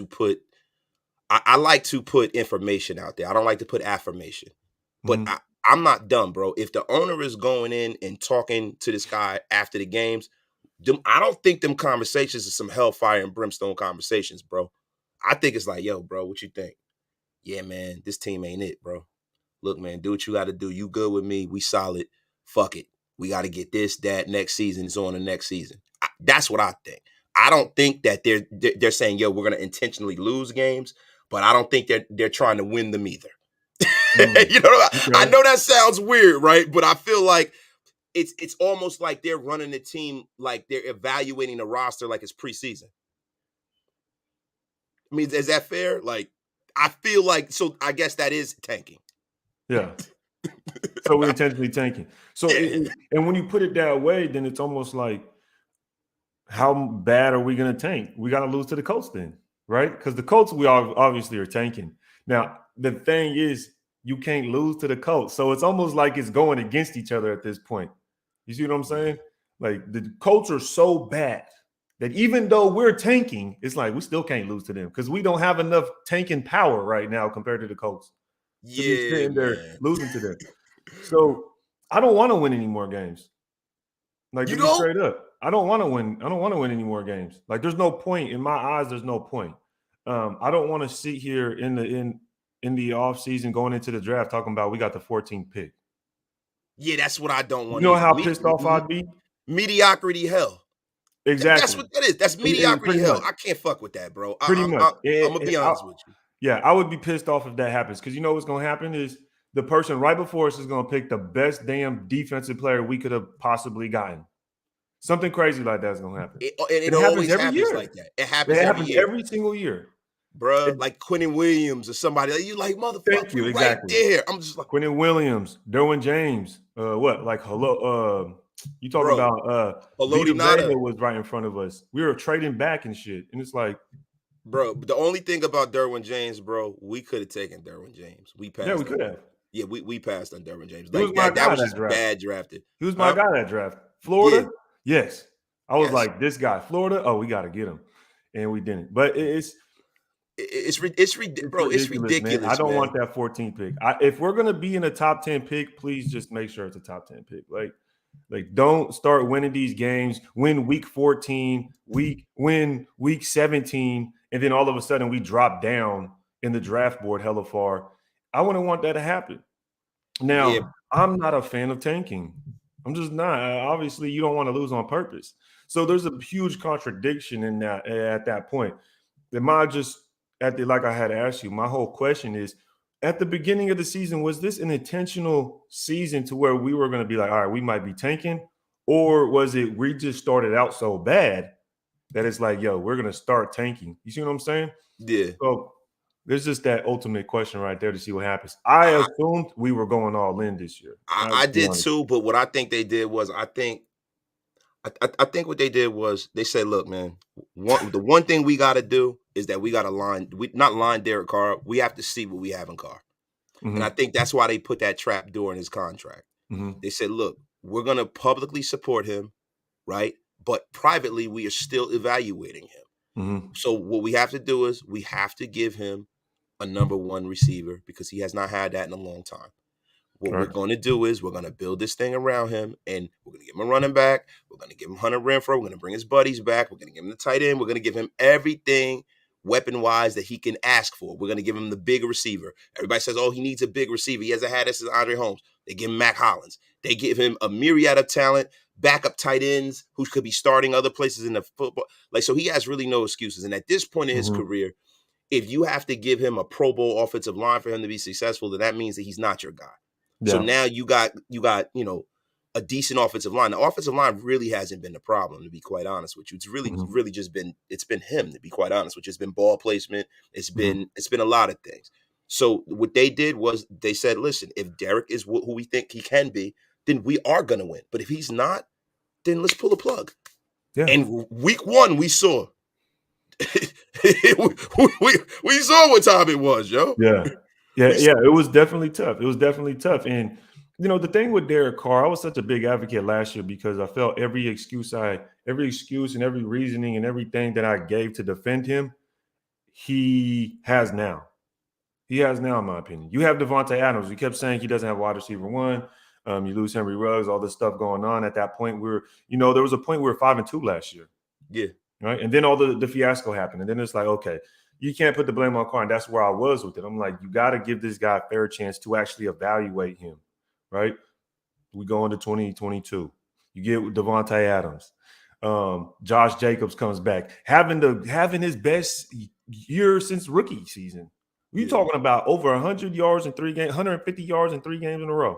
put – I like to put information out there. I don't like to put affirmation. But I'm not dumb, bro. If the owner is going in and talking to this guy after the games, I don't think them conversations are some hellfire and brimstone conversations, bro. I think it's like, yo, bro, what you think? Yeah, man, this team ain't it, bro. Look, man, do what you got to do. You good with me. We solid. Fuck it. We got to get this, that, next season. It's on the next season. That's what I think. I don't think that they're saying, yo, we're going to intentionally lose games, but I don't think they're trying to win them either. You know, I know that sounds weird, right? But I feel like it's almost like they're running the team like they're evaluating the roster like it's preseason. I mean, is that fair? Like, I feel like, so I guess that is tanking.
Yeah. So we're intentionally tanking. So, and when you put it that way, then it's almost like, how bad are we going to tank? We got to lose to the Colts then, right? Because the Colts, we obviously are tanking. Now, the thing is, you can't lose to the Colts. So it's almost like it's going against each other at this point. You see what I'm saying? Like the Colts are so bad that even though we're tanking, it's like we still can't lose to them because we don't have enough tanking power right now compared to the Colts.
Yeah,
sitting there losing to them. So I don't want to win any more games. Like, to be straight up, I don't want to win. I don't want to win any more games. Like, there's no point in my eyes. There's no point. I don't want to sit here in the offseason going into the draft talking about we got the 14th pick.
Yeah, that's what I don't want.
You know how pissed off I'd be?
Mediocrity hell.
Exactly.
That's what that is. That's mediocrity hell. I can't fuck with that, bro.
Pretty much.
I'm going to be honest with you.
Yeah, I would be pissed off if that happens because you know what's going to happen is the person right before us is going to pick the best damn defensive player we could have possibly gotten. Something crazy like that is going to happen.
It always happens like that. It happens
every single year.
Bro, like Quinnen Williams or somebody. You like, motherfucker,
thank you, exactly.
Right there. I'm just like.
Quinnen Williams, Derwin James. You talking about Vita Vea was right in front of us. We were trading back and shit. And it's like.
Bro, the only thing about Derwin James, bro, we could have taken Derwin James. We passed.
Yeah, we could have.
Yeah, we passed on Darren James. Like that was just bad drafted.
He was my guy that draft. Florida? Yeah. Yes. I was like, this guy, Florida, oh, we got to get him. And we didn't. But it's ridiculous. Man. I don't want that 14th pick. If we're going to be in a top 10 pick, please just make sure it's a top 10 pick. Like don't start winning these games, win week 14, win week 17, and then all of a sudden we drop down in the draft board hella far. I wouldn't want that to happen. Now, I'm not a fan of tanking. I'm just not. Obviously, you don't want to lose on purpose. So there's a huge contradiction in that at that point. Am I just at the like I had asked you? My whole question is: at the beginning of the season, was this an intentional season to where we were going to be like, all right, we might be tanking, or was it we just started out so bad that it's like, yo, we're going to start tanking? You see what I'm saying?
Yeah.
So there's just that ultimate question right there to see what happens. I assumed we were going all in this year.
I did too, but what I think they did was I think what they did was they said, look, man, the one thing we got to do is that we got to not line Derek Carr. We have to see what we have in Carr.
Mm-hmm.
And I think that's why they put that trap door in his contract.
Mm-hmm.
They said, look, we're going to publicly support him, right? But privately, we are still evaluating him.
Mm-hmm.
So what we have to do is we have to give him a number one receiver because he has not had that in a long time. What we're going to do is we're going to build this thing around him, and we're going to give him a running back. We're going to give him Hunter Renfrow. We're going to bring his buddies back. We're going to give him the tight end. We're going to give him everything weapon-wise that he can ask for. We're going to give him the big receiver. Everybody says, oh, he needs a big receiver. He hasn't had this as Andre Holmes. They give him Mac Hollins. They give him a myriad of talent, backup tight ends who could be starting other places in the football. So he has really no excuses. And at this point in his career, if you have to give him a Pro Bowl offensive line for him to be successful, then that means that he's not your guy. Yeah. So now you got a decent offensive line. The offensive line really hasn't been the problem, to be quite honest with you. It's really just been him, to be quite honest with you. It's been ball placement. It's been a lot of things. So what they did was they said, listen, if Derek is who we think he can be, then we are going to win. But if he's not, then let's pull a plug. Yeah. And week one, we saw. we saw what time it was, yo.
Yeah. It was definitely tough. And the thing with Derek Carr, I was such a big advocate last year because I felt every excuse and every reasoning and everything that I gave to defend him, he has now. He has now, in my opinion. You have Devontae Adams. We kept saying he doesn't have wide receiver one. You lose Henry Ruggs, all this stuff going on. At that point, there was a point we were 5-2 last year.
Yeah.
Right. And then all the fiasco happened. And then it's like, okay, you can't put the blame on Carr. And that's where I was with it. I'm like, you got to give this guy a fair chance to actually evaluate him. Right. We go into 2022. You get Devontae Adams. Josh Jacobs comes back, having his best year since rookie season. We're talking about over 100 yards in 3 games, 150 yards in 3 games in a row.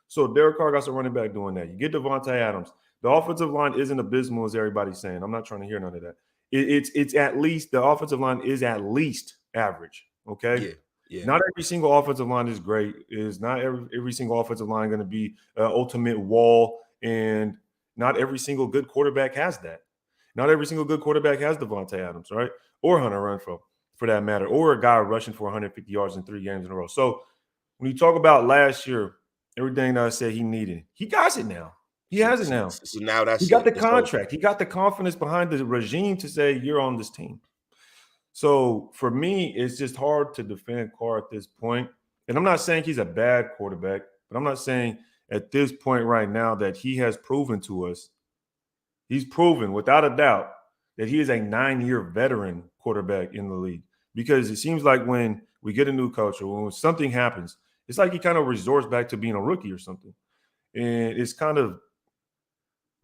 So Derek Carr got some running back doing that. You get Devontae Adams. The offensive line isn't abysmal as everybody's saying. I'm not trying to hear none of that. It's at least the offensive line is at least average. Okay. Yeah. Not every single offensive line is great. Is not every single offensive line going to be an ultimate wall, and not every single good quarterback has that. Not every single good quarterback has Devontae Adams, right? Or Hunter Renfrow, for that matter, or a guy rushing for 150 yards in 3 games in a row. So when you talk about last year, everything that I said he needed, he got it now. He has it now.
So now
he got the contract. He got the confidence behind the regime to say, you're on this team. So for me, it's just hard to defend Carr at this point. And I'm not saying he's a bad quarterback, but I'm not saying at this point right now that he has proven to us, he's proven without a doubt that he is a 9-year veteran quarterback in the league. Because it seems like when we get a new coach or when something happens, it's like he kind of resorts back to being a rookie or something. And it's kind of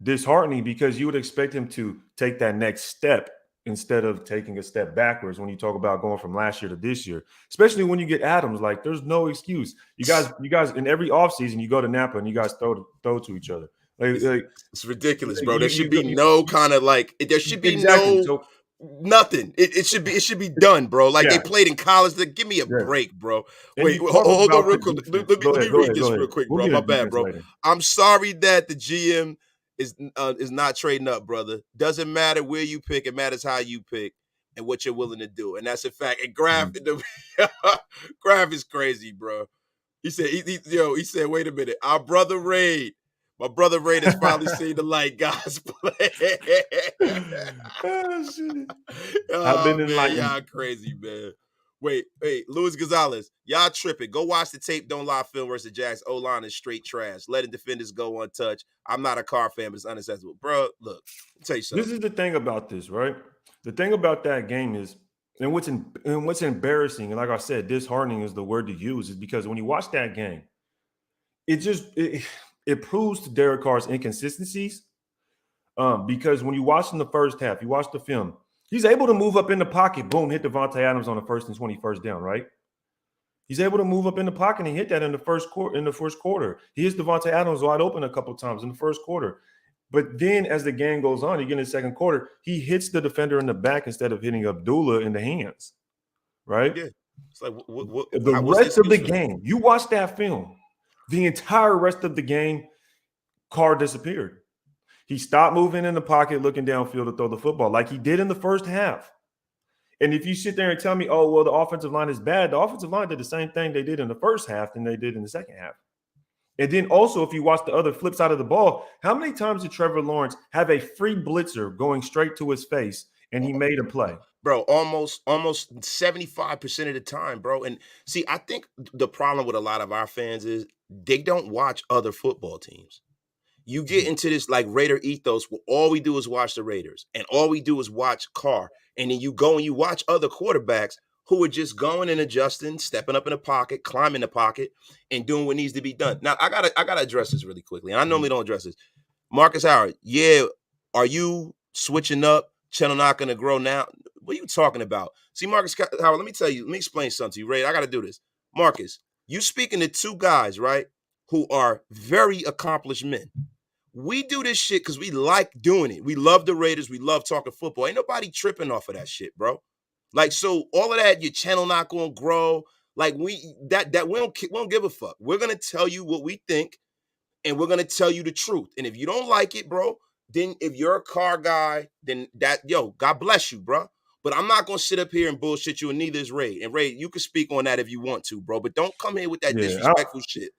disheartening because you would expect him to take that next step instead of taking a step backwards when you talk about going from last year to this year, especially when you get Adams. Like, there's no excuse. You guys in every offseason, you go to Napa and you guys throw to each other.
It's ridiculous, bro. There should be no kind of there should be nothing. It should be done, bro. Like, they played in college. Give me a break, bro. Wait, hold on real quick. Let me read this real quick, bro. My bad, bro. I'm sorry that the GM is not trading up, brother. Doesn't matter where you pick. It matters how you pick and what you're willing to do. And that's a fact. And Graf is crazy, bro. He said, he said, wait a minute. My brother Ray has finally seen the light, guys. Play.
Oh, shit.
I've been enlightened. Y'all crazy, man. Wait, Luis Gonzalez, y'all tripping. Go watch the tape Don't Lie film versus Jags. O-line is straight trash. Letting defenders go untouched. I'm not a Carr fan, but it's unacceptable. Bro, look, I'll tell you something.
This is the thing about this, right? The thing about that game is, and what's embarrassing, and like I said, disheartening is the word to use, is because when you watch that game, it it proves to Derek Carr's inconsistencies. Because when you watch in the first half, you watch the film, he's able to move up in the pocket, boom, hit Devontae Adams on the 1st and 20 first down, right? He's able to move up in the pocket and hit that in the first quarter. He hits Devontae Adams wide open a couple times in the first quarter. But then as the game goes on, you get in the second quarter, he hits the defender in the back instead of hitting Abdullah in the hands, right?
Yeah. It's like
The rest of the game, you watch that film, the entire rest of the game, Carr disappeared. He stopped moving in the pocket, looking downfield to throw the football like he did in the first half. And if you sit there and tell me, oh, well, the offensive line is bad, the offensive line did the same thing they did in the first half than they did in the second half. And then also, if you watch the other flip side of the ball, how many times did Trevor Lawrence have a free blitzer going straight to his face and he made a play?
Bro, almost 75% of the time, bro. And see, I think the problem with a lot of our fans is they don't watch other football teams. You get into this like Raider ethos where all we do is watch the Raiders and all we do is watch Carr. And then you go and you watch other quarterbacks who are just going and adjusting, stepping up in the pocket, climbing the pocket, and doing what needs to be done. Now, I gotta address this really quickly. And I normally don't address this. Marcus Howard, yeah, are you switching up? Channel not gonna grow now? What are you talking about? See, Marcus Howard, let me explain something to you, Ray. I gotta do this. Marcus, you speaking to two guys, right, who are very accomplished men. We do this shit because we like doing it. We love the Raiders. We love talking football. Ain't nobody tripping off of that shit, bro. Like, so all of that, your channel not gonna grow. Like we don't give a fuck. We're gonna tell you what we think, and we're gonna tell you the truth. And if you don't like it, bro, then if you're a Carr guy, then God bless you, bro. But I'm not gonna sit up here and bullshit you, and neither is Ray. And Ray, you can speak on that if you want to, bro. But don't come here with that disrespectful shit.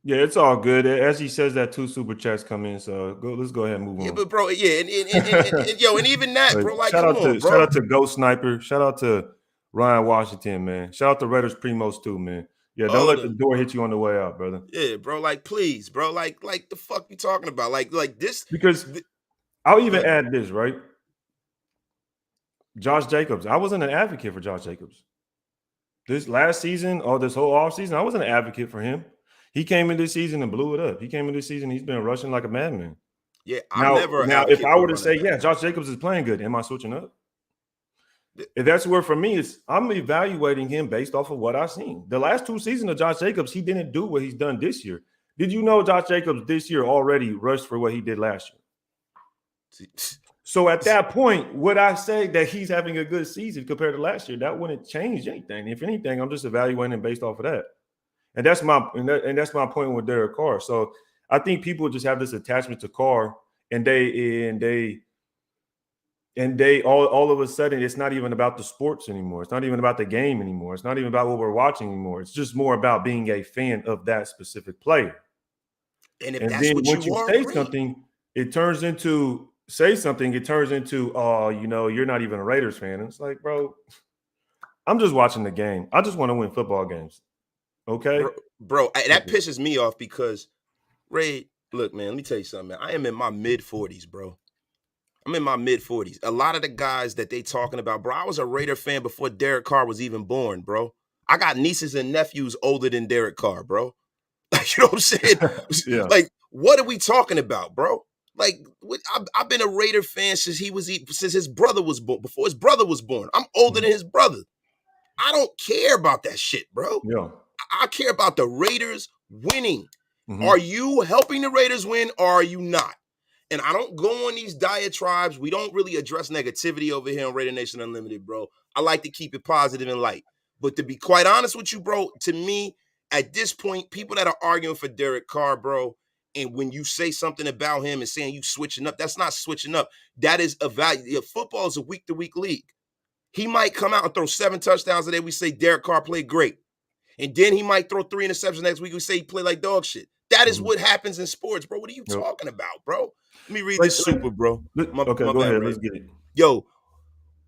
Yeah, it's all good. As he says that, 2 super chats come in, so let's go ahead and move on.
Yeah, but bro, yeah, and even that, bro, like,
shout out to
bro.
Ghost Sniper. Shout out to Ryan Washington, man. Shout out to Raiders Primos too, man. Yeah, don't let the door hit you on the way out, brother.
Yeah, bro, like, please, bro, like the fuck you talking about? Like this.
Because I'll even add this, right? Josh Jacobs. I wasn't an advocate for Josh Jacobs. This last season or this whole offseason, I wasn't an advocate for him. He came in this season and blew it up. He came in this season, he's been rushing like a madman.
Yeah,
now if I were to say, yeah, Josh Jacobs is playing good, am I switching up? If that's where for me, I'm evaluating him based off of what I've seen. The last 2 seasons of Josh Jacobs, he didn't do what he's done this year. Did you know Josh Jacobs this year already rushed for what he did last year? So at that point, would I say that he's having a good season compared to last year? That wouldn't change anything. If anything, I'm just evaluating based off of that. And that's my point with Derek Carr. So I think people just have this attachment to Carr, and they all of a sudden it's not even about the sports anymore. It's not even about the game anymore. It's not even about what we're watching anymore. It's just more about being a fan of that specific player.
And
then once you say something, it turns into you're not even a Raiders fan. And it's like, bro, I'm just watching the game. I just want to win football games. Okay,
bro, that pisses me off because, Ray, look, man, let me tell you something, man. I am in my mid-40s, bro. I'm in my mid-40s. A lot of the guys that they talking about, bro, I was a Raider fan before Derek Carr was even born, bro. I got nieces and nephews older than Derek Carr, bro. Like, you know what I'm saying?
Yeah.
Like, what are we talking about, bro? Like, I've been a Raider fan since his brother was born. Before his brother was born, I'm older than his brother. I don't care about that shit, bro.
Yeah.
I care about the Raiders winning. Are you helping the Raiders win or are you not? And I don't go on these diatribes. We don't really address negativity over here on Raider Nation Unlimited, bro. I like to keep it positive and light. But to be quite honest with you, bro, to me, at this point, people that are arguing for Derek Carr, bro, and when you say something about him and saying you switching up, that's not switching up. That is a value. Football is a week-to-week league. He might come out and throw 7 touchdowns today. We say Derek Carr played great. And then he might throw 3 interceptions next week. We say he played like dog shit. That is what happens in sports, bro. What are you talking about, bro? Let me read this super, bro.
Go ahead. Let's get it.
Yo,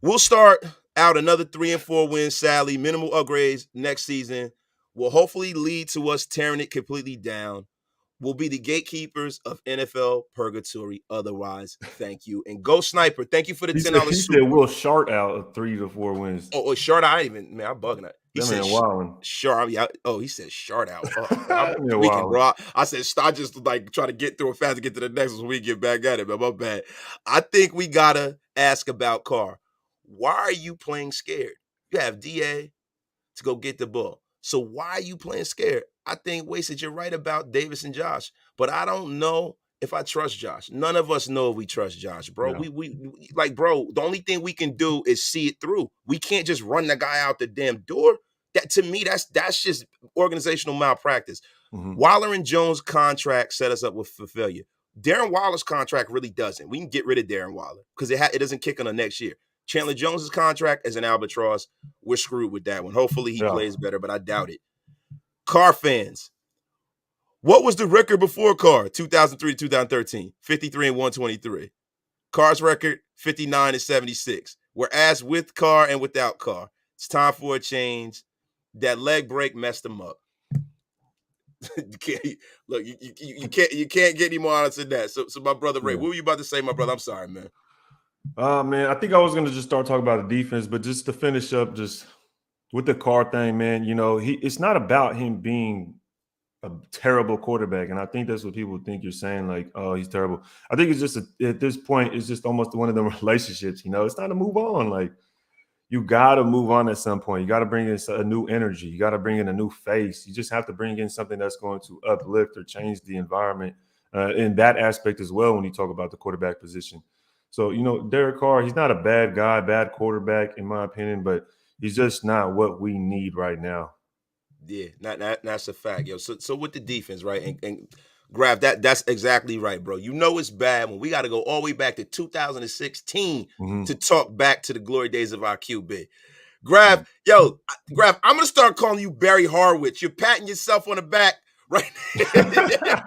we'll start out another 3 and 4 wins, sadly. Minimal upgrades next season will hopefully lead to us tearing it completely down. will be the gatekeepers of NFL purgatory. Otherwise, thank you. And Go Sniper, thank you for the $10
He said
super.
we'll short out of 3 to 4 wins.
Oh, short. I'm bugging that. He
That
said
man wilding.
short. He said short out. Oh, I'm
That man
tweaking,
wilding.
bro. I said I just like try to get through it fast to get to the next one so we get back at it, man. My bad. I think we gotta ask about Carr. Why are you playing scared? You have DA to go get the ball. So why are you playing scared? I think, Wasted, you're right about Davis and Josh, but I don't know if I trust Josh. None of us know if we trust Josh, bro.
Yeah.
We like, bro, the only thing we can do is see it through. We can't just run the guy out the damn door. That, to me, that's just organizational malpractice.
Mm-hmm.
Waller and Jones' contract set us up for failure. Darren Waller's contract really doesn't. We can get rid of Darren Waller because it doesn't kick on the next year. Chandler Jones's contract is an albatross. We're screwed with that one. Hopefully he plays better, but I doubt it. Carr fans, what was the record before Carr? 2003 to 2013, 53 and 123. Carr's record, 59 and 76. Whereas with Carr and without Carr, it's time for a change. That leg break messed him up. You can't get any more honest than that. So my brother Ray, what were you about to say, my brother? I'm sorry, man.
Man, I think I was gonna just start talking about the defense, but just to finish up, just with the Carr thing, man. You know, it's not about him being a terrible quarterback, and I think that's what people think you're saying, like, oh, he's terrible. I think it's just at this point, it's just almost one of them relationships. You know, it's time to move on. Like, you got to move on at some point. You got to bring in a new energy. You got to bring in a new face. You just have to bring in something that's going to uplift or change the environment in that aspect as well when you talk about the quarterback position. So, you know, Derek Carr, he's not a bad guy, bad quarterback, in my opinion, but he's just not what we need right now.
Yeah, that's a fact, yo. So with the defense, right, and Grab, that's exactly right, bro. You know it's bad when we got to go all the way back to 2016 to talk back to the glory days of our QB. Grab, Grab, I'm going to start calling you Barry Harwich. You're patting yourself on the back right now.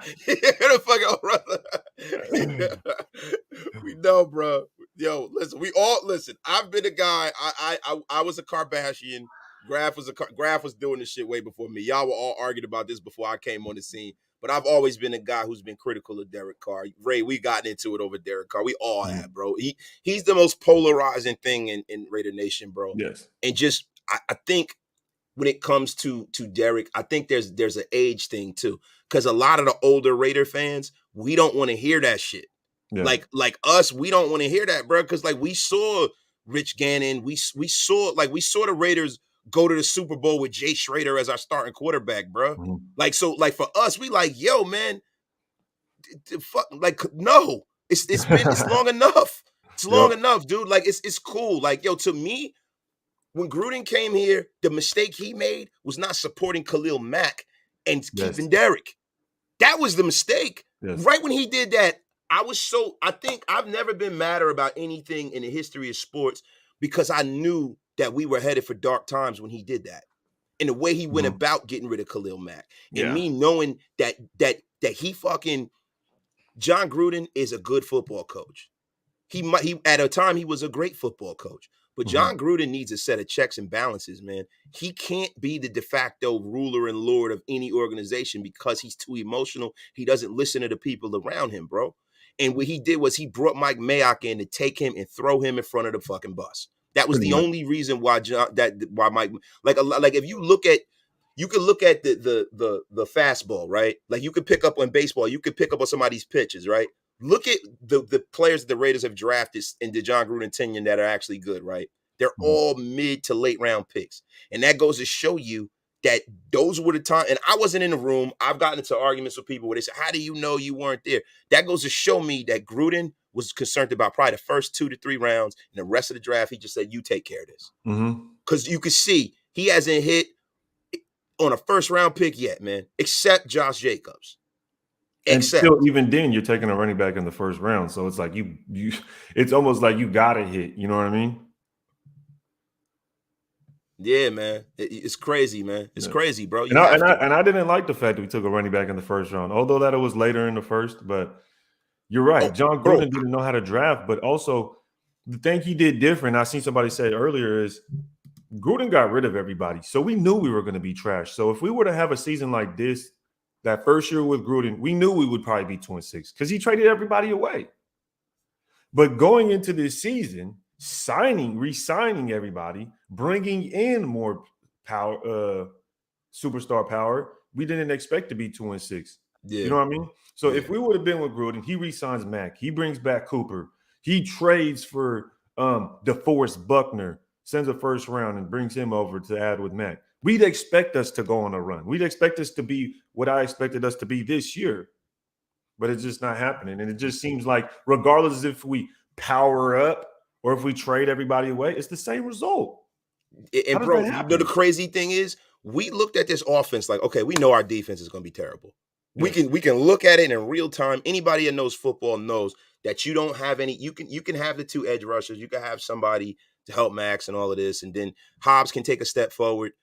We know, bro. Yo, listen, I've been a guy, I was a Kardashian. Graf was doing this shit way before me. Y'all were all arguing about this before I came on the scene. But I've always been a guy who's been critical of Derek Carr. Ray, we gotten into it over Derek Carr. We all have, bro. He's the most polarizing thing in Raider Nation, bro.
Yes.
And just I think when it comes to Derek, I think there's an age thing too. Because a lot of the older Raider fans, we don't want to hear that shit. Yeah. Like us, we don't want to hear that, bro. Because like we saw Rich Gannon, we saw the Raiders go to the Super Bowl with Jay Schrader as our starting quarterback, bro. Mm-hmm. Like, so like for us, we like, yo, man, fuck, like, no, it's long enough. It's long enough, dude. Like, it's cool. Like, yo, to me, when Gruden came here, the mistake he made was not supporting Khalil Mack and keeping Derek. That was the mistake. Yes. Right when he did that, I think I've never been madder about anything in the history of sports because I knew that we were headed for dark times when he did that. And the way he went about getting rid of Khalil Mack. And me knowing that he fucking John Gruden is a good football coach. He at a time he was a great football coach. But John Gruden needs a set of checks and balances, man. He can't be the de facto ruler and lord of any organization because he's too emotional. He doesn't listen to the people around him, bro. And what he did was he brought Mike Mayock in to take him and throw him in front of the fucking bus. That was the only reason why Mike, like if you could look at the fastball, right? Like you could pick up on baseball, you could pick up on somebody's pitches, right? Look at the players that the Raiders have drafted in the John Gruden tenure that are actually good, right? They're all mid to late round picks. And that goes to show you that those were the time. And I wasn't in the room. I've gotten into arguments with people where they say, how do you know you weren't there? That goes to show me that Gruden was concerned about probably the first 2 to 3 rounds. And the rest of the draft, he just said, you take care of this. Because you can see he hasn't hit on a first round pick yet, man, except Josh Jacobs.
And still, even then, you're taking a running back in the first round. So it's like it's almost like you got to hit. You know what I mean?
Yeah, man. It's crazy, man. It's crazy, bro.
And I didn't like the fact that we took a running back in the first round, although that it was later in the first. But you're right. John Gruden didn't know how to draft. But also, the thing he did different, I seen somebody say earlier, is Gruden got rid of everybody. So we knew we were going to be trash. So if we were to have a season like this, that first year with Gruden, we knew we would probably be 2-6 because he traded everybody away. But going into this season, re-signing everybody, bringing in more power, superstar power, we didn't expect to be 2-6.
Yeah.
You know what I mean? So
Yeah.
if we would have been with Gruden, he re-signs Mack, he brings back Cooper, he trades for DeForest Buckner, sends a first round and brings him over to add with Mack. We'd expect us to go on a run. We'd expect us to be what I expected us to be this year. But it's just not happening. And it just seems like regardless if we power up or if we trade everybody away, it's the same result.
And bro, you know the crazy thing is, we looked at this offense like, okay, we know our defense is going to be terrible. Yes. We can look at it in real time. Anybody that knows football knows that you don't have any. You can have the two edge rushers. You can have somebody to help Max and all of this, and then Hobbs can take a step forward.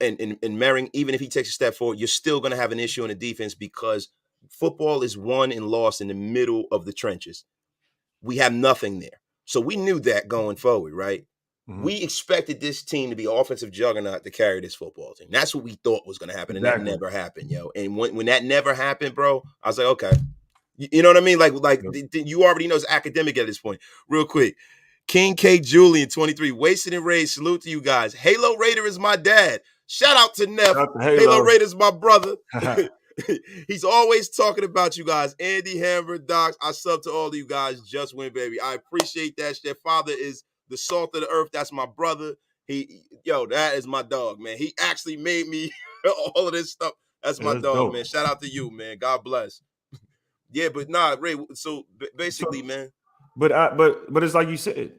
And Merring, even if he takes a step forward, you're still going to have an issue in the defense because football is won and lost in the middle of the trenches. We have nothing there. So we knew that going forward, right? Mm-hmm. We expected this team to be offensive juggernaut to carry this football team. That's what we thought was going to happen, and that never happened, yo. And when that never happened, bro, I was like, okay. You know what I mean? Like you already know it's academic at this point. Real quick. King K. Julian, 23. Wasted and Rage, salute to you guys. Halo Raider is my dad. Shout out to Neff. Halo Raider's my brother. He's always talking about you guys. Andy, Hammer, Docs. I sub to all of you guys. Just win, baby. I appreciate that. Their father is the salt of the earth. That's my brother. That is my dog, man. He actually made me all of this stuff. That's my dog, dope. Man. Shout out to you, man. God bless. Yeah, but nah, Ray. So basically, man.
But it's like you said.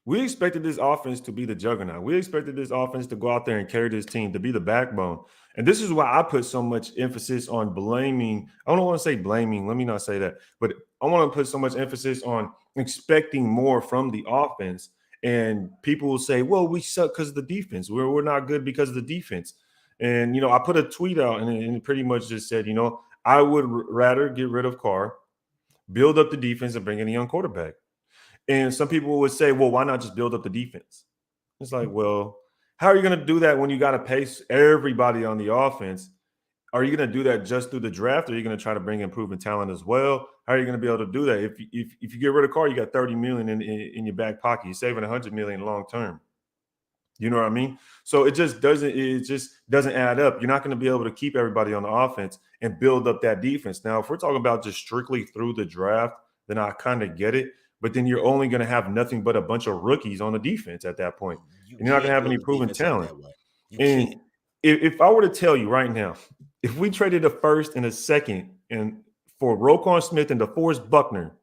We expected this offense to be the juggernaut. We expected this offense to go out there and carry this team, to be the backbone. And this is why I put so much emphasis on blaming. I don't want to say blaming. Let me not say that. But I want to put so much emphasis on expecting more from the offense. And people will say, well, we suck because of the defense. We're not good because of the defense. And, I put a tweet out and it pretty much just said, I would rather get rid of Carr, build up the defense, and bring in a young quarterback. And some people would say, well, why not just build up the defense? It's like, well, how are you going to do that when you got to pace everybody on the offense? Are you going to do that just through the draft, or are you going to try to bring in proven talent as well? How are you going to be able to do that? If you get rid of Carr, you got $30 million in your back pocket. You're saving $100 million long term. You know what I mean? So it just doesn't add up. You're not going to be able to keep everybody on the offense and build up that defense. Now, if we're talking about just strictly through the draft, then I kind of get it. But then you're only going to have nothing but a bunch of rookies on the defense at that point. And you're not going to have any proven talent. And if I were to tell you right now, if we traded a first and a second and for Roquan Smith and DeForest Buckner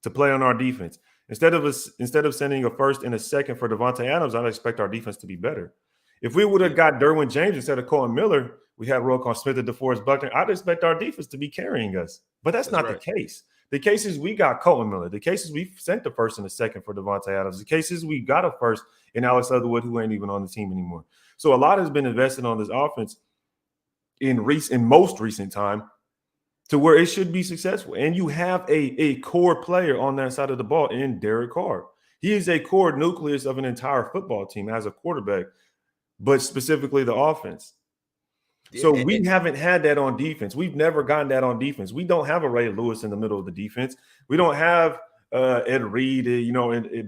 to play on our defense, instead of sending a first and a second for Devontae Adams, I'd expect our defense to be better. If we would have got Derwin James instead of Colin Miller, we had Roquan Smith and DeForest Buckner, I'd expect our defense to be carrying us. But that's not right. The case. The case is we got Colton Miller. The case is we sent the first and the second for Devontae Adams. The case is we got a first in Alex Leatherwood, who ain't even on the team anymore. So a lot has been invested on this offense in most recent time to where it should be successful. And you have a core player on that side of the ball in Derek Carr. He is a core nucleus of an entire football team as a quarterback, but specifically the offense. So we haven't had that on defense. We've never gotten that on defense. We don't have a Ray Lewis in the middle of the defense. We don't have Ed Reed,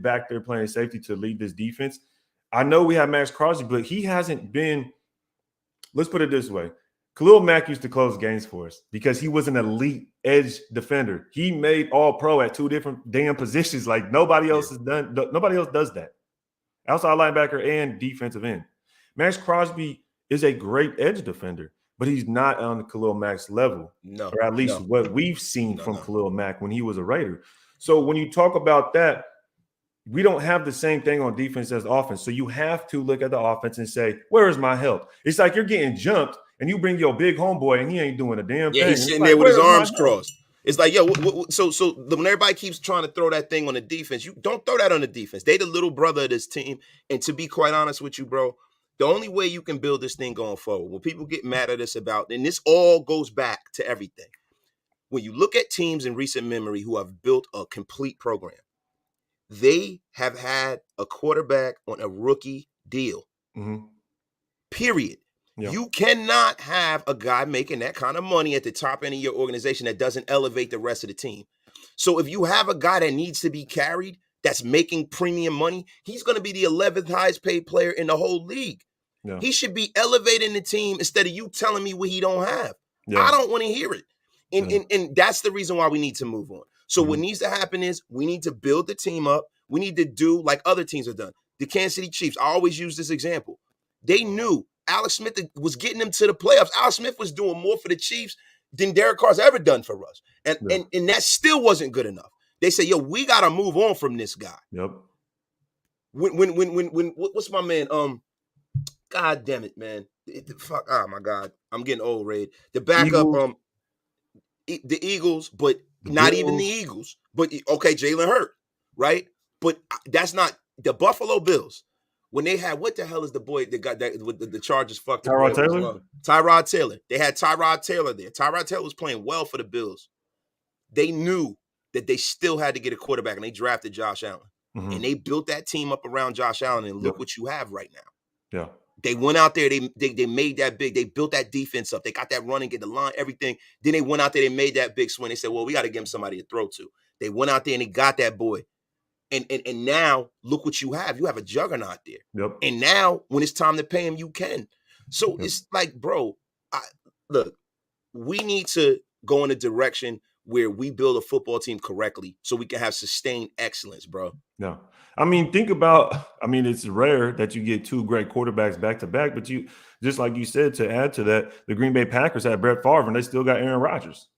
back there playing safety to lead this defense. I know we have Max Crosby, but he hasn't been – let's put it this way. Khalil Mack used to close games for us because he was an elite edge defender. He made all-pro at two different damn positions. Like nobody else has done. Nobody else does that. Outside linebacker and defensive end. Max Crosby is a great edge defender, but he's not on the Khalil Mack's level, or at least what we've seen from Khalil Mack when he was a Raider. So when you talk about that, we don't have the same thing on defense as offense. So you have to look at the offense and say, where is my help? It's like you're getting jumped and you bring your big homeboy and he ain't doing a damn thing.
Yeah, he's sitting there with his arms crossed. It's like, yo, so when everybody keeps trying to throw that thing on the defense, you don't throw that on the defense. They the little brother of this team. And to be quite honest with you, bro, the only way you can build this thing going forward, when people get mad at us about, and this all goes back to everything. When you look at teams in recent memory who have built a complete program, they have had a quarterback on a rookie deal. Mm-hmm. Period.
Yeah.
You cannot have a guy making that kind of money at the top end of your organization that doesn't elevate the rest of the team. So if you have a guy that needs to be carried, that's making premium money, he's going to be the 11th highest paid player in the whole league.
Yeah.
He should be elevating the team instead of you telling me what he don't have.
Yeah.
I don't want to hear it. And that's the reason why we need to move on. So what needs to happen is we need to build the team up. We need to do like other teams have done. The Kansas City Chiefs, I always use this example. They knew Alex Smith was getting them to the playoffs. Alex Smith was doing more for the Chiefs than Derek Carr's ever done for us. And that still wasn't good enough. They say, yo, we got to move on from this guy.
Yep.
When what's my man? God damn it, man. Fuck, oh my God. I'm getting old, Raid. The backup,
Eagles.
The Eagles, but not
Bills.
even the Eagles. But okay, Jalen Hurt, right? But that's not the Buffalo Bills. When they had, what the hell is the boy that got that with the Chargers fucked up?
Tyrod Taylor?
Tyrod Taylor. They had Tyrod Taylor there. Tyrod Taylor was playing well for the Bills. They knew that they still had to get a quarterback, and they drafted Josh Allen. And they built that team up around Josh Allen, and look what you have right now.
Yeah.
They went out there, they made that big, they built that defense up. They got that running, get the line, everything. Then they went out there, they made that big swing. They said, well, we got to give him somebody to throw to. They went out there and they got that boy. And now look what you have. You have a juggernaut there.
Yep.
And now when it's time to pay him, you can. So it's like, bro, look, we need to go in a direction where we build a football team correctly so we can have sustained excellence, bro.
Yeah. I mean, think about, it's rare that you get two great quarterbacks back to back, but you, just like you said, to add to that, the Green Bay Packers had Brett Favre and they still got Aaron Rodgers.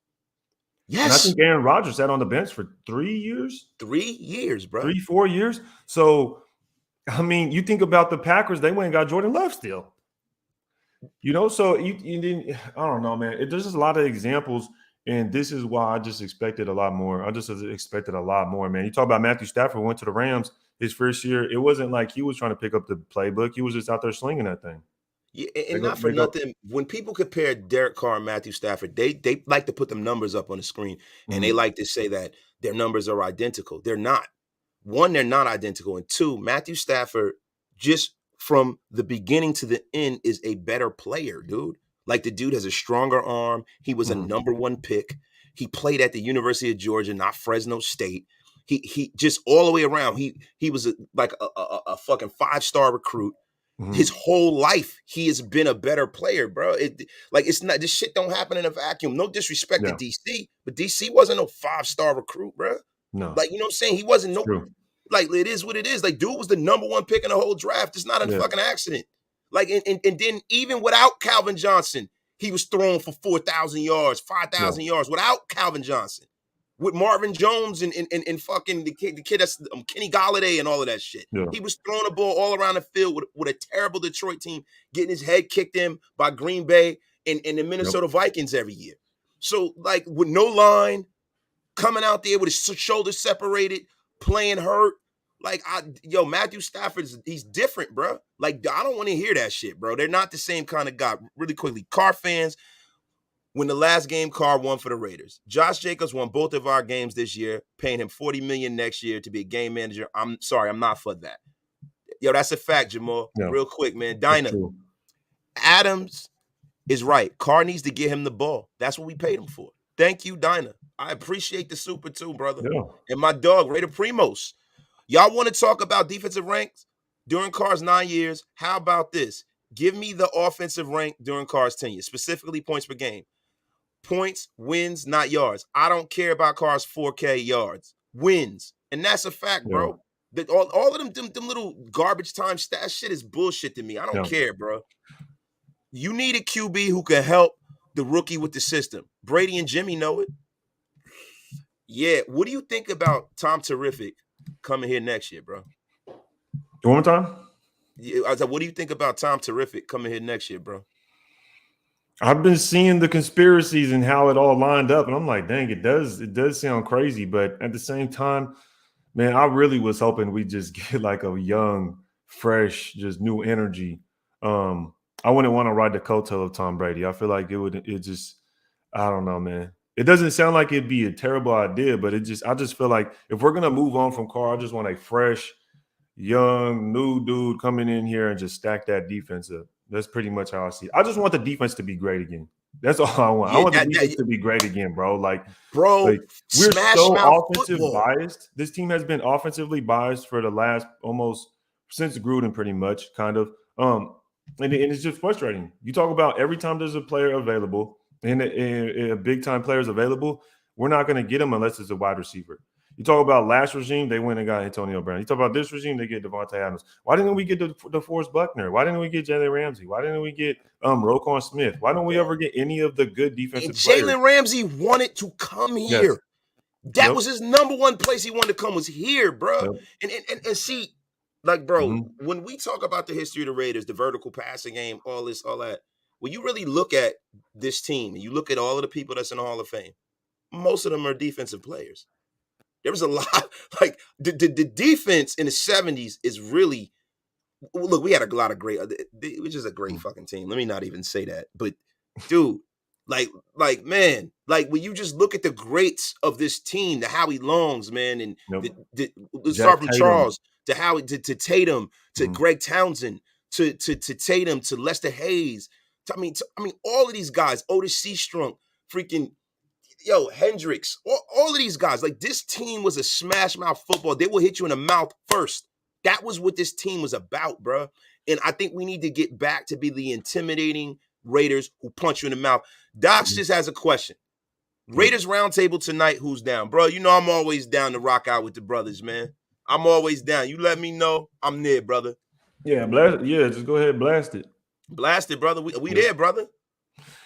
Yes.
And I think Aaron Rodgers sat on the bench for 3 years.
3 years, bro.
3-4 years. So, you think about the Packers, they went and got Jordan Love still. So you didn't, I don't know, man. There's just a lot of examples. And this is why I just expected a lot more. I just expected a lot more, man. You talk about Matthew Stafford went to the Rams his first year. It wasn't like he was trying to pick up the playbook. He was just out there slinging that thing.
Yeah, and not for nothing. When people compare Derek Carr and Matthew Stafford, they like to put them numbers up on the screen, and they like to say that their numbers are identical. They're not. One, they're not identical. And two, Matthew Stafford, just from the beginning to the end, is a better player, dude. Like, the dude has a stronger arm. He was a number 1 pick. He played at the University of Georgia, not Fresno State. He just all the way around. He was like a fucking 5-star recruit. His whole life, he has been a better player, bro. It's not, this shit don't happen in a vacuum. No disrespect to DC, but DC wasn't no 5-star recruit, bro.
No.
Like, you know what I'm saying? He wasn't like, it is what it is. Like, dude was the number 1 pick in the whole draft. It's not a fucking accident. Like, and then even without Calvin Johnson, he was thrown for 4,000 yards, 5,000 yards without Calvin Johnson. With Marvin Jones and fucking the kid that's Kenny Golladay and all of that shit. Yeah. He was throwing the ball all around the field with a terrible Detroit team, getting his head kicked in by Green Bay and the Minnesota Vikings every year. So, like, with no line, coming out there with his shoulders separated, playing hurt. Like, Matthew Stafford, he's different, bro. Like, I don't want to hear that shit, bro. They're not the same kind of guy. Really quickly, Carr fans, when the last game, Carr won for the Raiders. Josh Jacobs won both of our games this year, paying him $40 million next year to be a game manager. I'm sorry, I'm not for that. Yo, that's a fact, Jamal. Yeah. Real quick, man. Dinah, Adams is right. Carr needs to get him the ball. That's what we paid him for. Thank you, Dinah. I appreciate the super too, brother. Yeah. And my dog, Raider Primos. Y'all want to talk about defensive ranks during Carr's 9 years? How about this? Give me the offensive rank during Carr's tenure, specifically points per game. Points, wins, not yards. I don't care about Carr's 4K yards. Wins. And that's a fact, bro. That all of them little garbage time stat shit is bullshit to me. I don't care, bro. You need a QB who can help the rookie with the system. Brady and Jimmy know it. Yeah. What do you think about Tom Terrific coming here next year, bro?
One more time?
Yeah, I was like, what do you think about Tom Terrific coming here next year, bro?
I've been seeing the conspiracies and how it all lined up, and I'm like, dang, it does sound crazy. But at the same time, man, I really was hoping we just get like a young, fresh, just new energy. I wouldn't want to ride the coattail of Tom Brady. I feel like I don't know, man. It doesn't sound like it'd be a terrible idea, but I just feel like if we're gonna move on from Carr, I just want a fresh, young, new dude coming in here and just stack that defense up. That's pretty much how I see it. I just want the defense to be great again. That's all I want.
Yeah,
I want the defense to be great again, bro. Like
we're
we're so
mouth
offensive
football.
biased. This team has been offensively biased for the last almost since Gruden, pretty much, kind of. And it's just frustrating. You talk about every time there's a player available and a big time player is available, we're not going to get him unless it's a wide receiver. You talk about last regime, they went and got Antonio Brown. You talk about this regime, they get Devontae Adams. Why didn't we get DeForest Buckner? Why didn't we get Jalen Ramsey? Why didn't we get Roquan Smith? Why don't we ever get any of the good defensive players?
Jalen Ramsey wanted to come here. Yes. That was his number one place he wanted to come was here, bro. Yep. And see, like, bro, when we talk about the history of the Raiders, the vertical passing game, all that, when you really look at this team and you look at all of the people that's in the Hall of Fame, most of them are defensive players. There was a lot, like the defense in the 70s is really, look, we had a lot of great, it was just a great fucking team. Let me not even say that. But dude, like man, like when you just look at the greats of this team, the Howie Longs, man, and let's start from Charles to Howie, to Tatum, to Greg Townsend, to Tatum, to Lester Hayes. I mean, all of these guys, Otis Seastrunk, freaking, Hendricks, all of these guys, like this team was a smash mouth football. They will hit you in the mouth first. That was what this team was about, bro. And I think we need to get back to be the intimidating Raiders who punch you in the mouth. Docs just has a question. Raiders roundtable tonight, who's down? Bro, you know I'm always down to rock out with the brothers, man. I'm always down. You let me know, I'm there, brother.
Yeah, just go ahead and blast it.
Blast it, brother. We there, brother.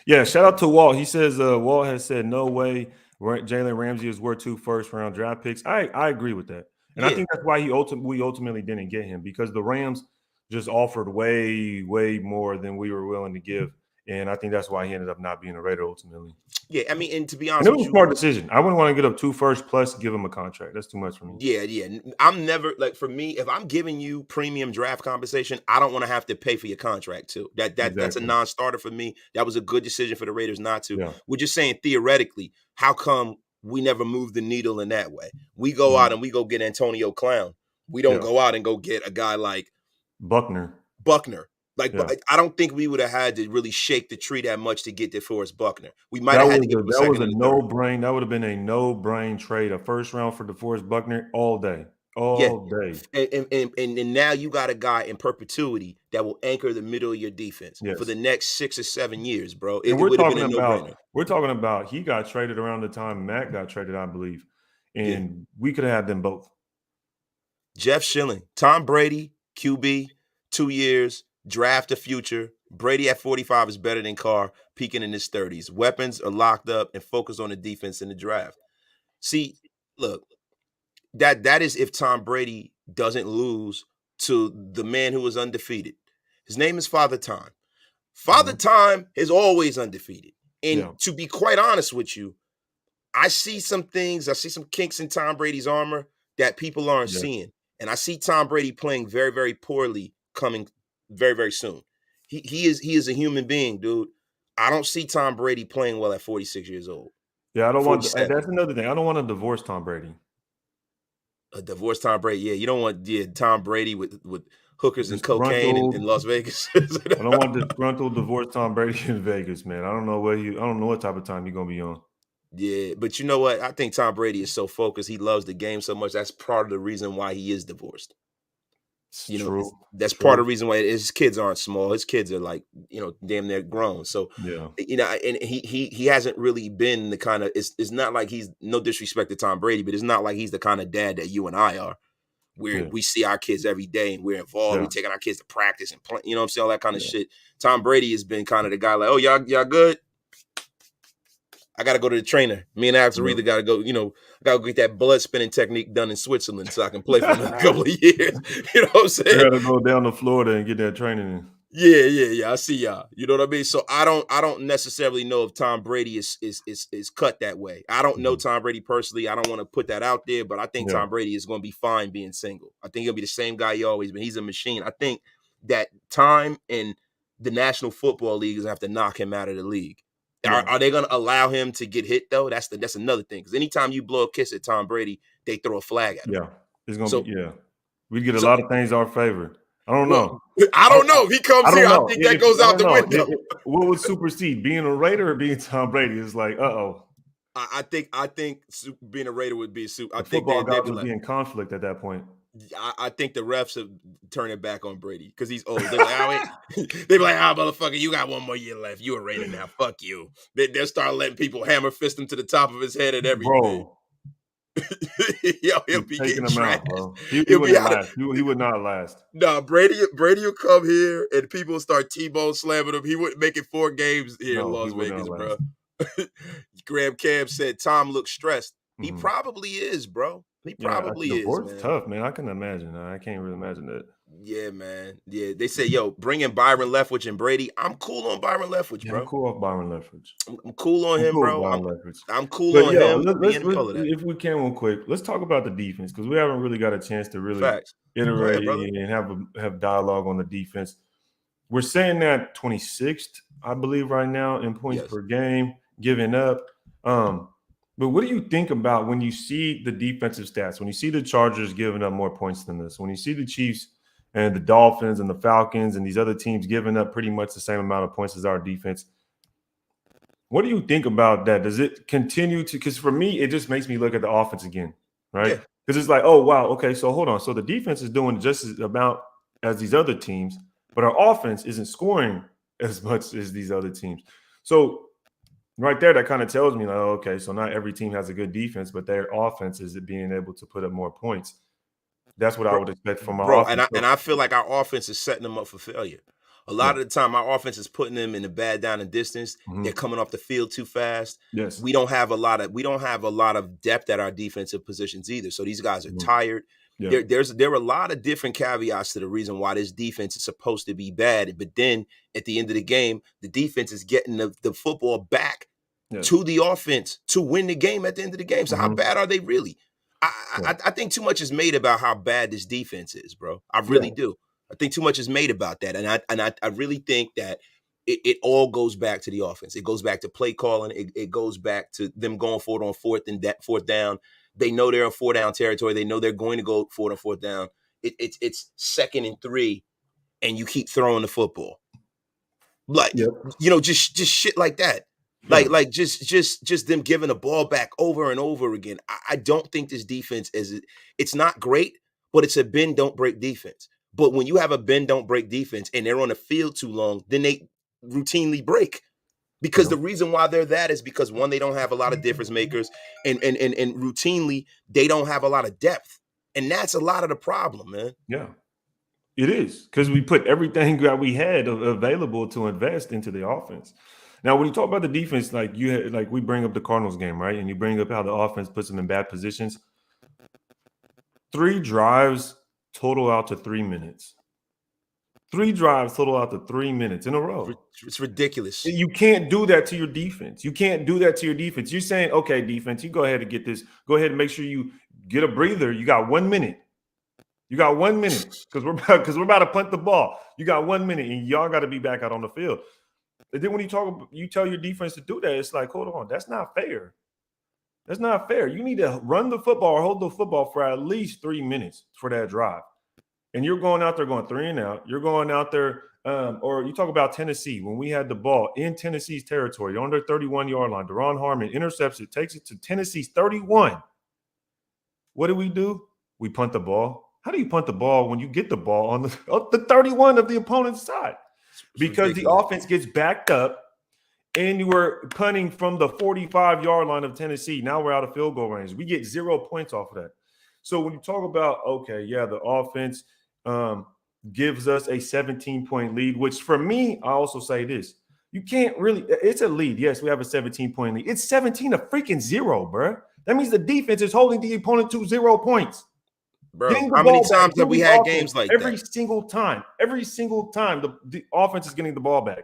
Yeah, shout out to Walt. He says Walt has said no way Jalen Ramsey is worth 2 first-round draft picks. I agree with that. And I think that's why we ultimately didn't get him, because the Rams just offered way, way more than we were willing to give. And I think that's why he ended up not being a Raider ultimately.
Yeah, I mean, and to be honest,
it was a smart decision. I wouldn't want to get up 2 first plus give him a contract. That's too much for me.
Yeah. I'm never, like, for me, if I'm giving you premium draft compensation, I don't want to have to pay for your contract too. That's a non-starter for me. That was a good decision for the Raiders not to. Yeah. We're just saying theoretically, how come we never moved the needle in that way? We go out and we go get Antonio Clown. We don't go out and go get a guy like
Buckner.
Like, I don't think we would have had to really shake the tree that much to get DeForest Buckner. We might have had to get
that was a no-brain. That would have been a no-brain trade. A first round for DeForest Buckner all day. Day.
And now you got a guy in perpetuity that will anchor the middle of your defense for the next 6 or 7 years, bro.
We're talking about he got traded around the time Matt got traded, I believe. And we could have had them both.
Jeff Schilling, Tom Brady, QB, 2 years. Draft the future. Brady at 45 is better than Carr, peaking in his 30s. Weapons are locked up and focus on the defense in the draft. See, look, that is if Tom Brady doesn't lose to the man who is undefeated. His name is Father Time. Father Time is always undefeated. And to be quite honest with you, I see some things, I see some kinks in Tom Brady's armor that people aren't seeing. And I see Tom Brady playing very, very poorly coming very, very soon. He is a human being, dude. I don't see Tom Brady playing well at 46 years old.
Yeah, I don't want. That's another thing. I don't want to divorce Tom Brady.
A divorce Tom Brady? Yeah, you don't want Tom Brady with hookers and cocaine in Las Vegas.
I don't want disgruntled divorce Tom Brady in Vegas, man. I don't know what type of time you're gonna be on.
Yeah, but you know what? I think Tom Brady is so focused. He loves the game so much. That's part of the reason why he is divorced. That's part of the reason why his kids aren't small. His kids are like, damn near grown. So, and he hasn't really been the kind of, it's not like he's, no disrespect to Tom Brady, but it's not like he's the kind of dad that you and I are, where we see our kids every day and we're involved. We're taking our kids to practice and play, what I'm saying? All that kind of shit. Tom Brady has been kind of the guy like, oh, y'all good? I got to go to the trainer. Me and Alex Aretha got to go, got to get that blood spinning technique done in Switzerland so I can play for another couple of years. You know what I'm saying?
You got to go down to Florida and get that training in.
Yeah. I see y'all. You know what I mean? So I don't necessarily know if Tom Brady is cut that way. I don't know Tom Brady personally. I don't want to put that out there, but I think Tom Brady is going to be fine being single. I think he'll be the same guy he always been. He's a machine. I think that time and the National Football League is going to have to knock him out of the league. Are they going to allow him to get hit, though? That's another thing. Because anytime you blow a kiss at Tom Brady, they throw a flag at him.
Yeah. It's going to be, we get a lot of things our favor. I don't know.
I don't know. If he comes here, I think that goes out the window.
What would supersede, being a Raider or being Tom Brady? It's like,
I think being a Raider would be super. I think
football gods would be in conflict at that point.
I think the refs are turning back on Brady because he's old. They're like, they be like, motherfucker, you got one more year left. You a Raider now. Fuck you. They'll start letting people hammer fist him to the top of his head and everything.
Bro.
Yo, he'll be taking him out, bro.
He wouldn't last. He would not last.
No, Brady will come here and people will start T-bone slamming him. He wouldn't make it 4 games here in Las Vegas, bro. Graham Cam said Tom looks stressed. He probably is, bro. He probably is.
It's tough, man. I can imagine. I can't really imagine that.
Yeah, man. Yeah, they say, yo, bring in Byron Leftwich and Brady. I'm cool on Byron Leftwich, bro.
I'm cool off Byron Leftwich.
I'm cool on him, bro. I'm cool on him.
If we can, real quick, let's talk about the defense because we haven't really got a chance to really iterate and have dialogue on the defense. We're saying that 26th, I believe, right now in points per game, giving up. But what do you think about when you see the defensive stats, when you see the Chargers giving up more points than this, when you see the Chiefs and the Dolphins and the Falcons and these other teams giving up pretty much the same amount of points as our defense? What do you think about that? Does it continue to – because for me, it just makes me look at the offense again, right? Because it's like, oh, wow, okay, so hold on. So the defense is doing just as about as these other teams, but our offense isn't scoring as much as these other teams. So – right there, that kind of tells me, like, okay, so not every team has a good defense, but their offense is being able to put up more points. That's what I would expect from our offense.
And I feel like our offense is setting them up for failure. A lot of the time, our offense is putting them in a bad down and distance. They're coming off the field too fast.
Yes,
we don't have a lot of depth at our defensive positions either. So these guys are tired. Yeah. There are a lot of different caveats to the reason why this defense is supposed to be bad. But then at the end of the game, the defense is getting the football back to the offense to win the game at the end of the game. So how bad are they really? I think too much is made about how bad this defense is, bro. I really do. I think too much is made about that. And I really think that it all goes back to the offense. It goes back to play calling. It goes back to them going for it on fourth down. They know they're in 4-down territory. They know they're going to go for it on 4th down. It's 2nd and 3, and you keep throwing the football. Like, just shit like that. Like just them giving the ball back over and over again. I don't think this defense it's not great, but it's a bend don't break defense. But when you have a bend don't break defense and they're on the field too long, then they routinely break. Because the reason why they're that is because, one, they don't have a lot of difference makers, and routinely they don't have a lot of depth. And that's a lot of the problem, man.
Yeah, it is, because we put everything that we had available to invest into the offense. Now, when you talk about the defense, like we bring up the Cardinals game, right? And you bring up how the offense puts them in bad positions. 3 drives total out to 3 minutes. 3 drives total out to 3 minutes in a row.
It's ridiculous.
You can't do that to your defense. You're saying, okay, defense, you go ahead and get this. Go ahead and make sure you get a breather. You got 1 minute. Because we're about to punt the ball. You got 1 minute, and y'all got to be back out on the field. And then when you tell your defense to do that, it's like, hold on, that's not fair. That's not fair. You need to run the football or hold the football for at least 3 minutes for that drive. And you're going out there going 3 and out. You're going out there, or you talk about Tennessee. When we had the ball in Tennessee's territory on their 31-yard line, Deron Harmon intercepts it, takes it to Tennessee's 31. What do? We punt the ball. How do you punt the ball when you get the ball on the 31 of the opponent's side? Because the offense gets backed up, and you were punting from the 45-yard line of Tennessee. Now we're out of field goal range. We get 0 points off of that. So when you talk about, okay, yeah, the offense gives us a 17-point lead, which for me, I also say this. You can't really – it's a lead. Yes, we have a 17-point lead. It's 17 to freaking 0, bro. That means the defense is holding the opponent to 0 points.
Bro, how many times have we had games like that?
Every single time, the offense is getting the ball back.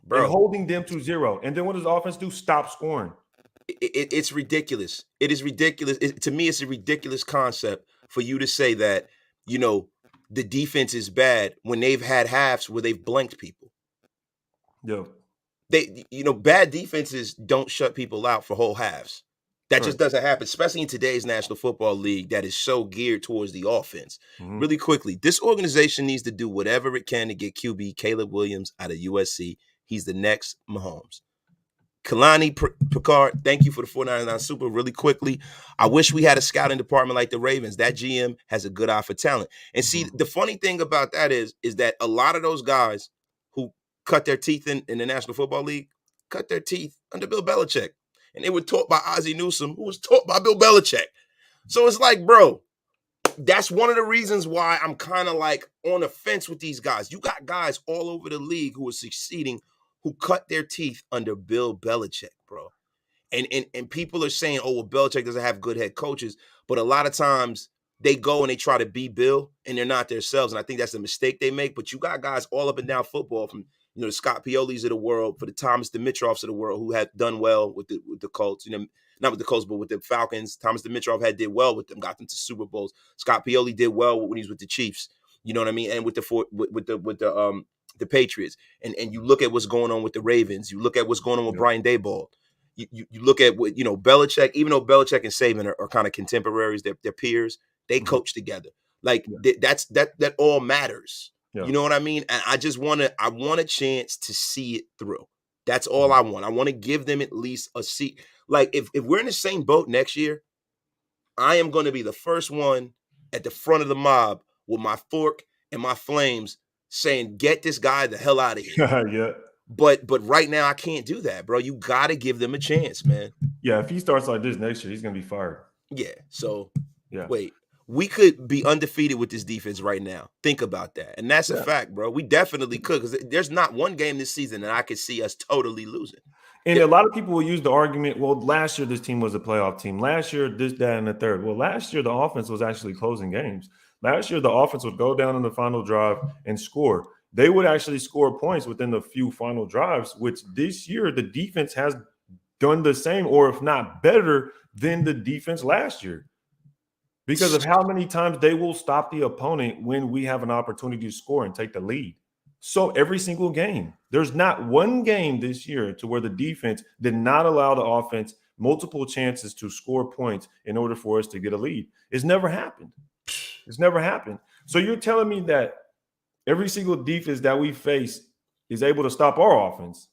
Bro. And holding them to 0. And then what does the offense do? Stop scoring.
It's ridiculous. It is ridiculous. To me, it's a ridiculous concept for you to say that, the defense is bad when they've had halves where they've blanked people.
Yeah.
Bad defenses don't shut people out for whole halves. That just doesn't happen, especially in today's National Football League that is so geared towards the offense.
Mm-hmm.
Really quickly, this organization needs to do whatever it can to get QB Caleb Williams out of USC. He's the next Mahomes. Kalani Picard, thank you for the 499 Super. Really quickly, I wish we had a scouting department like the Ravens. That GM has a good eye for talent. And see, the funny thing about that is that a lot of those guys who cut their teeth in the National Football League cut their teeth under Bill Belichick. And they were taught by Ozzie Newsome, who was taught by Bill Belichick. So it's like, bro, that's one of the reasons why I'm kind of like on the fence with these guys. You got guys all over the league who are succeeding who cut their teeth under Bill Belichick, bro. And people are saying, oh, well, Belichick doesn't have good head coaches. But a lot of times they go and they try to be Bill and they're not themselves. And I think that's a mistake they make. But you got guys all up and down football from, the Scott Pioli's of the world, for the Thomas Dimitroffs of the world who have done well with the Colts, not with the Colts, but with the Falcons. Thomas Dimitroff did well with them, got them to Super Bowls. Scott Pioli did well when he was with the Chiefs. You know what I mean? And with the Patriots. And you look at what's going on with the Ravens. You look at what's going on with Brian Daboll. You look at what, Belichick, even though Belichick and Saban are kind of contemporaries, they're peers, they coach together. Like that all matters. Yeah. You know what I mean? And I want a chance to see it through. That's all I want. I want to give them at least a seat. Like if we're in the same boat next year, I am going to be the first one at the front of the mob with my fork and my flames saying, get this guy the hell out of here.
Yeah.
But right now I can't do that, bro. You got to give them a chance, man.
Yeah, if he starts like this next year, he's going to be fired.
Yeah. So wait, we could be undefeated with this defense right now. Think about that. And that's a fact, bro. We definitely could, because there's not one game this season that I could see us totally losing.
And a lot of people will use the argument, well, last year this team was a playoff team. Last year, this, that, and the third. Well, last year the offense was actually closing games. Last year the offense would go down in the final drive and score. They would actually score points within the few final drives, which this year the defense has done the same, or if not better than the defense last year, because of how many times they will stop the opponent when we have an opportunity to score and take the lead. So every single game, there's not one game this year to where the defense did not allow the offense multiple chances to score points in order for us to get a lead. It's never happened. It's never happened. So you're telling me that every single defense that we face is able to stop our offense?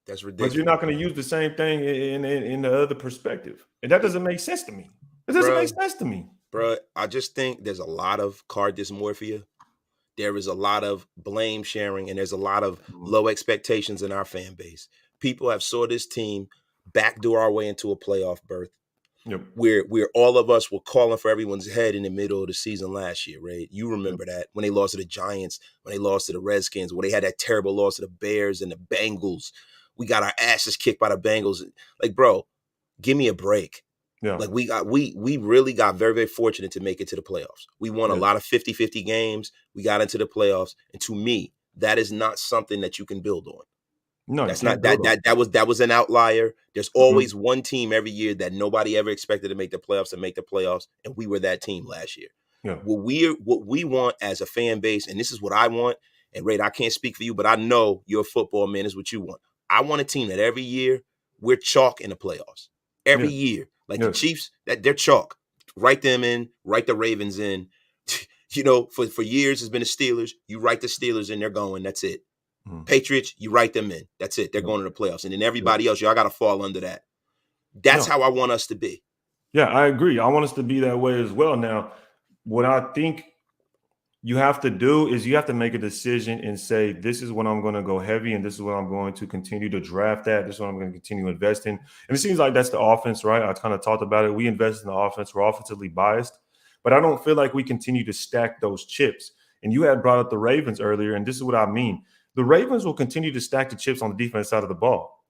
That's ridiculous.
But you're not going to use the same thing in the other perspective. And that doesn't make sense to me. It doesn't make sense to me.
Bro, I just think there's a lot of Carr dysmorphia. There is a lot of blame sharing, and there's a lot of low expectations in our fan base. People have saw this team backdoor our way into a playoff berth.
Yep.
Where all of us were calling for everyone's head in the middle of the season last year, right? You remember that when they lost to the Giants, when they lost to the Redskins, when they had that terrible loss to the Bears and the Bengals. We got our asses kicked by the Bengals. Like, bro, give me a break.
Yeah.
Like we really got very, very fortunate to make it to the playoffs. We won a lot of 50-50 games. We got into the playoffs. And to me, that is not something that you can build on.
No,
that's not that was an outlier. There's always one team every year that nobody ever expected to make the playoffs and make the playoffs, and we were that team last year.
Yeah.
What we want as a fan base, and this is what I want, and Ray, I can't speak for you, but I know you're a football man, is what you want. I want a team that every year we're chalk in the playoffs. Every year. Like the Chiefs, that they're chalk. Write them in, write the Ravens in. For years it's been the Steelers. You write the Steelers in, they're going. That's it. Patriots, you write them in. That's it. They're going to the playoffs. And then everybody else, y'all got to fall under that. That's how I want us to be.
Yeah, I agree. I want us to be that way as well. Now, what I think you have to do is you have to make a decision and say, this is when I'm going to go heavy, and this is what I'm going to continue to draft at. This is what I'm going to continue to invest in. And it seems like that's the offense, right? I kind of talked about it. We invest in the offense. We're offensively biased. But I don't feel like we continue to stack those chips. And you had brought up the Ravens earlier, and this is what I mean. The Ravens will continue to stack the chips on the defense side of the ball,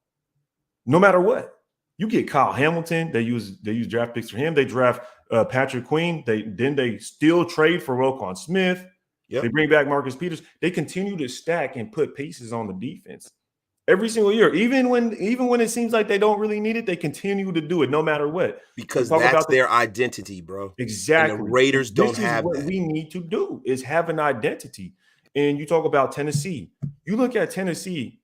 no matter what. You get Kyle Hamilton. They use draft picks for him. They draft Patrick Queen. They still trade for Roquan Smith. Yep. They bring back Marcus Peters. They continue to stack and put pieces on the defense every single year. Even when it seems like they don't really need it, they continue to do it no matter what.
Because that's their identity, bro.
Exactly.
And the Raiders don't have that.
What we need to do is have an identity. And you talk about Tennessee. You look at Tennessee,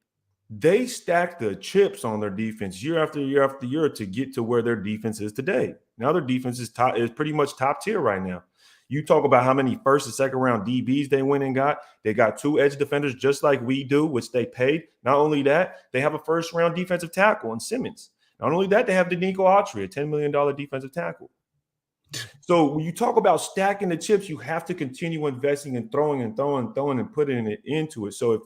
they stack the chips on their defense year after year after year to get to where their defense is today. Now their defense is pretty much top tier right now. You talk about how many first and second round DBs they went and got. They got 2 edge defenders just like we do, which they paid. Not only that, they have a first round defensive tackle in Simmons. Not only that, they have Denico Autry, a $10 million defensive tackle. So when you talk about stacking the chips, you have to continue investing and throwing and putting it into it. So if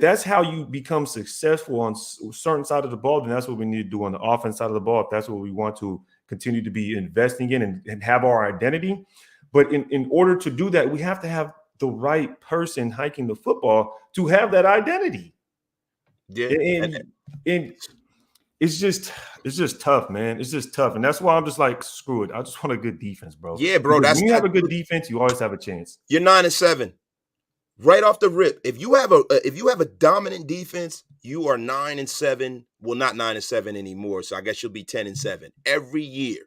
that's how you become successful on a certain side of the ball, then that's what we need to do on the offense side of the ball. If that's what we want to continue to be investing in and have our identity. But in order to do that, we have to have the right person hiking the football to have that identity.
Yeah.
And it's just tough, man. It's just tough. And that's why I'm just like, screw it. I just want a good defense, bro.
Yeah, bro.
Because when you have a good defense, you always have a chance.
You're 9-7. Right off the rip, if you have a dominant defense, you are 9-7. Well, not 9-7 anymore. So I guess you'll be 10-7 every year.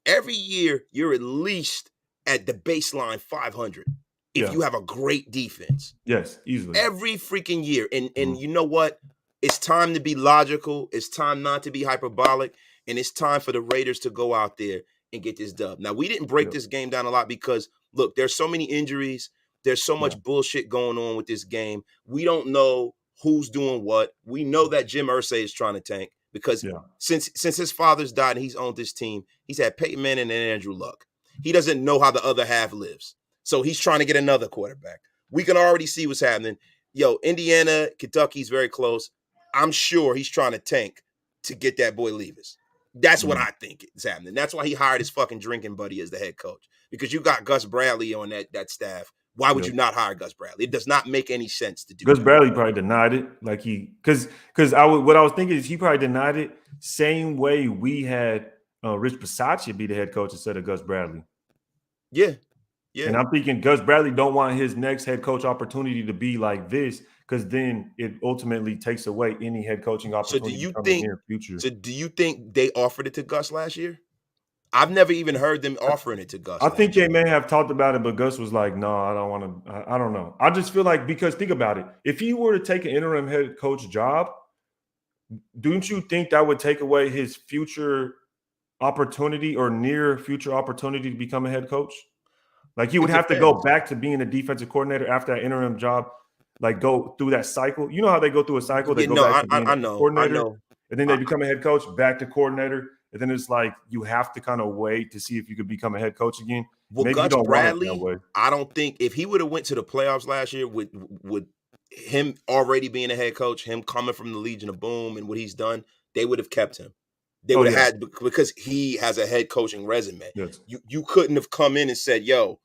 Every year, you're at least at the baseline 500 if you have a great defense.
Yes, easily.
Every freaking year. And you know what? It's time to be logical. It's time not to be hyperbolic. And it's time for the Raiders to go out there and get this dub. Now, we didn't break this game down a lot because, look, there's so many injuries. There's so much bullshit going on with this game. We don't know who's doing what. We know that Jim Irsay is trying to tank because since his father's died and he's owned this team, he's had Peyton Manning and Andrew Luck. He doesn't know how the other half lives. So he's trying to get another quarterback. We can already see what's happening. Yo, Indiana, Kentucky's very close. I'm sure he's trying to tank to get that boy Levis. That's what I think is happening. That's why he hired his fucking drinking buddy as the head coach. Because you got Gus Bradley on that staff. Why would you not hire Gus Bradley? It does not make any sense to do.
Gus Bradley probably denied it, like because what I was thinking is he probably denied it same way we had Rich Bisaccia be the head coach instead of Gus Bradley.
Yeah.
And I'm thinking Gus Bradley don't want his next head coach opportunity to be like this because then it ultimately takes away any head coaching opportunity in the near future.
So do you think they offered it to Gus last year? I've never even heard them offering it to Gus.
I think they may have talked about it, but Gus was like, no, I don't want to. I don't know. I just feel like because think about it. If he were to take an interim head coach job, don't you think that would take away his future opportunity or near future opportunity to become a head coach? Like he would have to go back to being a defensive coordinator after that interim job, like go through that cycle. You know how they go through a cycle? They go back to being a coordinator, and then they become a head coach, back to coordinator. And then it's like you have to kind of wait to see if you could become a head coach again.
Well,
maybe
Gus Bradley, I don't think if he would have went to the playoffs last year with him already being a head coach, him coming from the Legion of Boom and what he's done, they would have kept him. They would have had because he has a head coaching resume.
Yes.
You couldn't have come in and said, "Yo,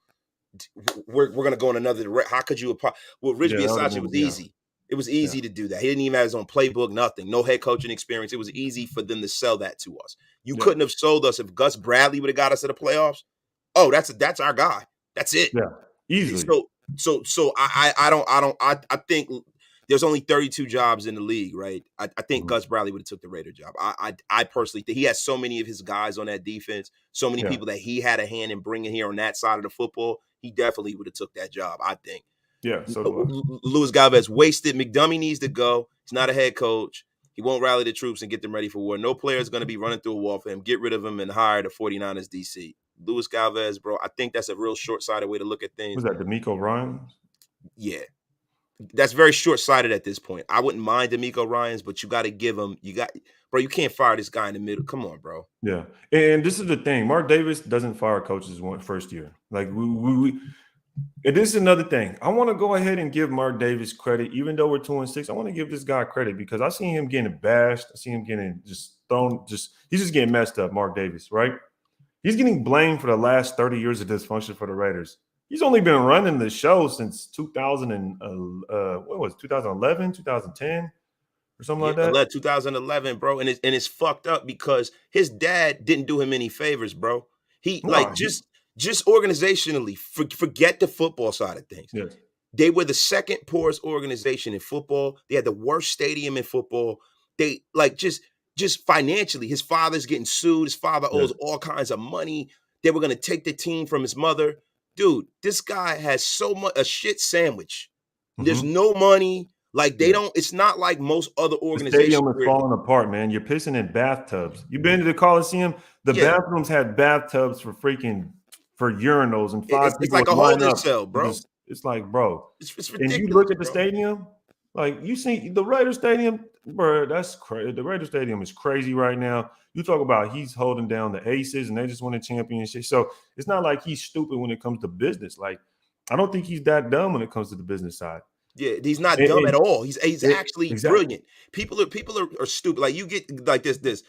we're going to go in another direction." How could you? Well, Rich Bisaccia was easy. It was easy to do that. He didn't even have his own playbook, nothing. No head coaching experience. It was easy for them to sell that to us. You couldn't have sold us if Gus Bradley would have got us to the playoffs. Oh, that's our guy. That's it.
Yeah, easily.
So I think there's only 32 jobs in the league, right? I think Gus Bradley would have took the Raider job. I personally think he has so many of his guys on that defense, so many people that he had a hand in bringing here on that side of the football. He definitely would have took that job, I think.
Yeah, so do I.
Luis Galvez wasted. McDummy needs to go. He's not a head coach. He won't rally the troops and get them ready for war. No player is going to be running through a wall for him. Get rid of him and hire the 49ers DC. Luis Galvez, bro, I think that's a real short-sighted way to look at things.
Was that D'Amico Ryans?
Yeah. That's very short-sighted at this point. I wouldn't mind D'Amico Ryans, but you got to give him – bro, you can't fire this guy in the middle. Come on, bro.
Yeah. And this is the thing. Mark Davis doesn't fire coaches first year. Like we and this is another thing. I want to go ahead and give Mark Davis credit, even though we're 2-6. I want to give this guy credit because I see him getting bashed. I see him getting just thrown. He's just getting messed up, Mark Davis, right? He's getting blamed for the last 30 years of dysfunction for the Raiders. He's only been running the show since 2011, 2010, or something like that.
2011, bro, and it's fucked up because his dad didn't do him any favors, bro. Just organizationally, forget the football side of things.
Yes.
They were the second poorest organization in football. They had the worst stadium in football. They just financially, his father's getting sued. His father owes all kinds of money. They were going to take the team from his mother. Dude, this guy has so much a shit sandwich. There's no money. Like they don't. It's not like most other
The
organizations
stadium is
where
falling apart, man. You're pissing in bathtubs. You've been to the Coliseum? The bathrooms had bathtubs for urinals, and five
it's
people
like
would
a
line
holding
up.
cell, bro.
It's like, bro.
It's
And you
ridiculous,
look at the
bro.
stadium, like you see the Raiders Stadium, bro. That's crazy. The Raiders Stadium is crazy right now. You talk about he's holding down the Aces, and they just won a championship. So it's not like he's stupid when it comes to business. Like I don't think he's that dumb when it comes to the business side.
Yeah, he's not dumb
And
at all. He's actually
exactly.
brilliant. People are stupid. Like you get like this.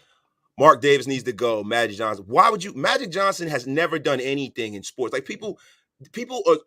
Mark Davis needs to go. Magic Johnson. Why would you? Magic Johnson has never done anything in sports. Like people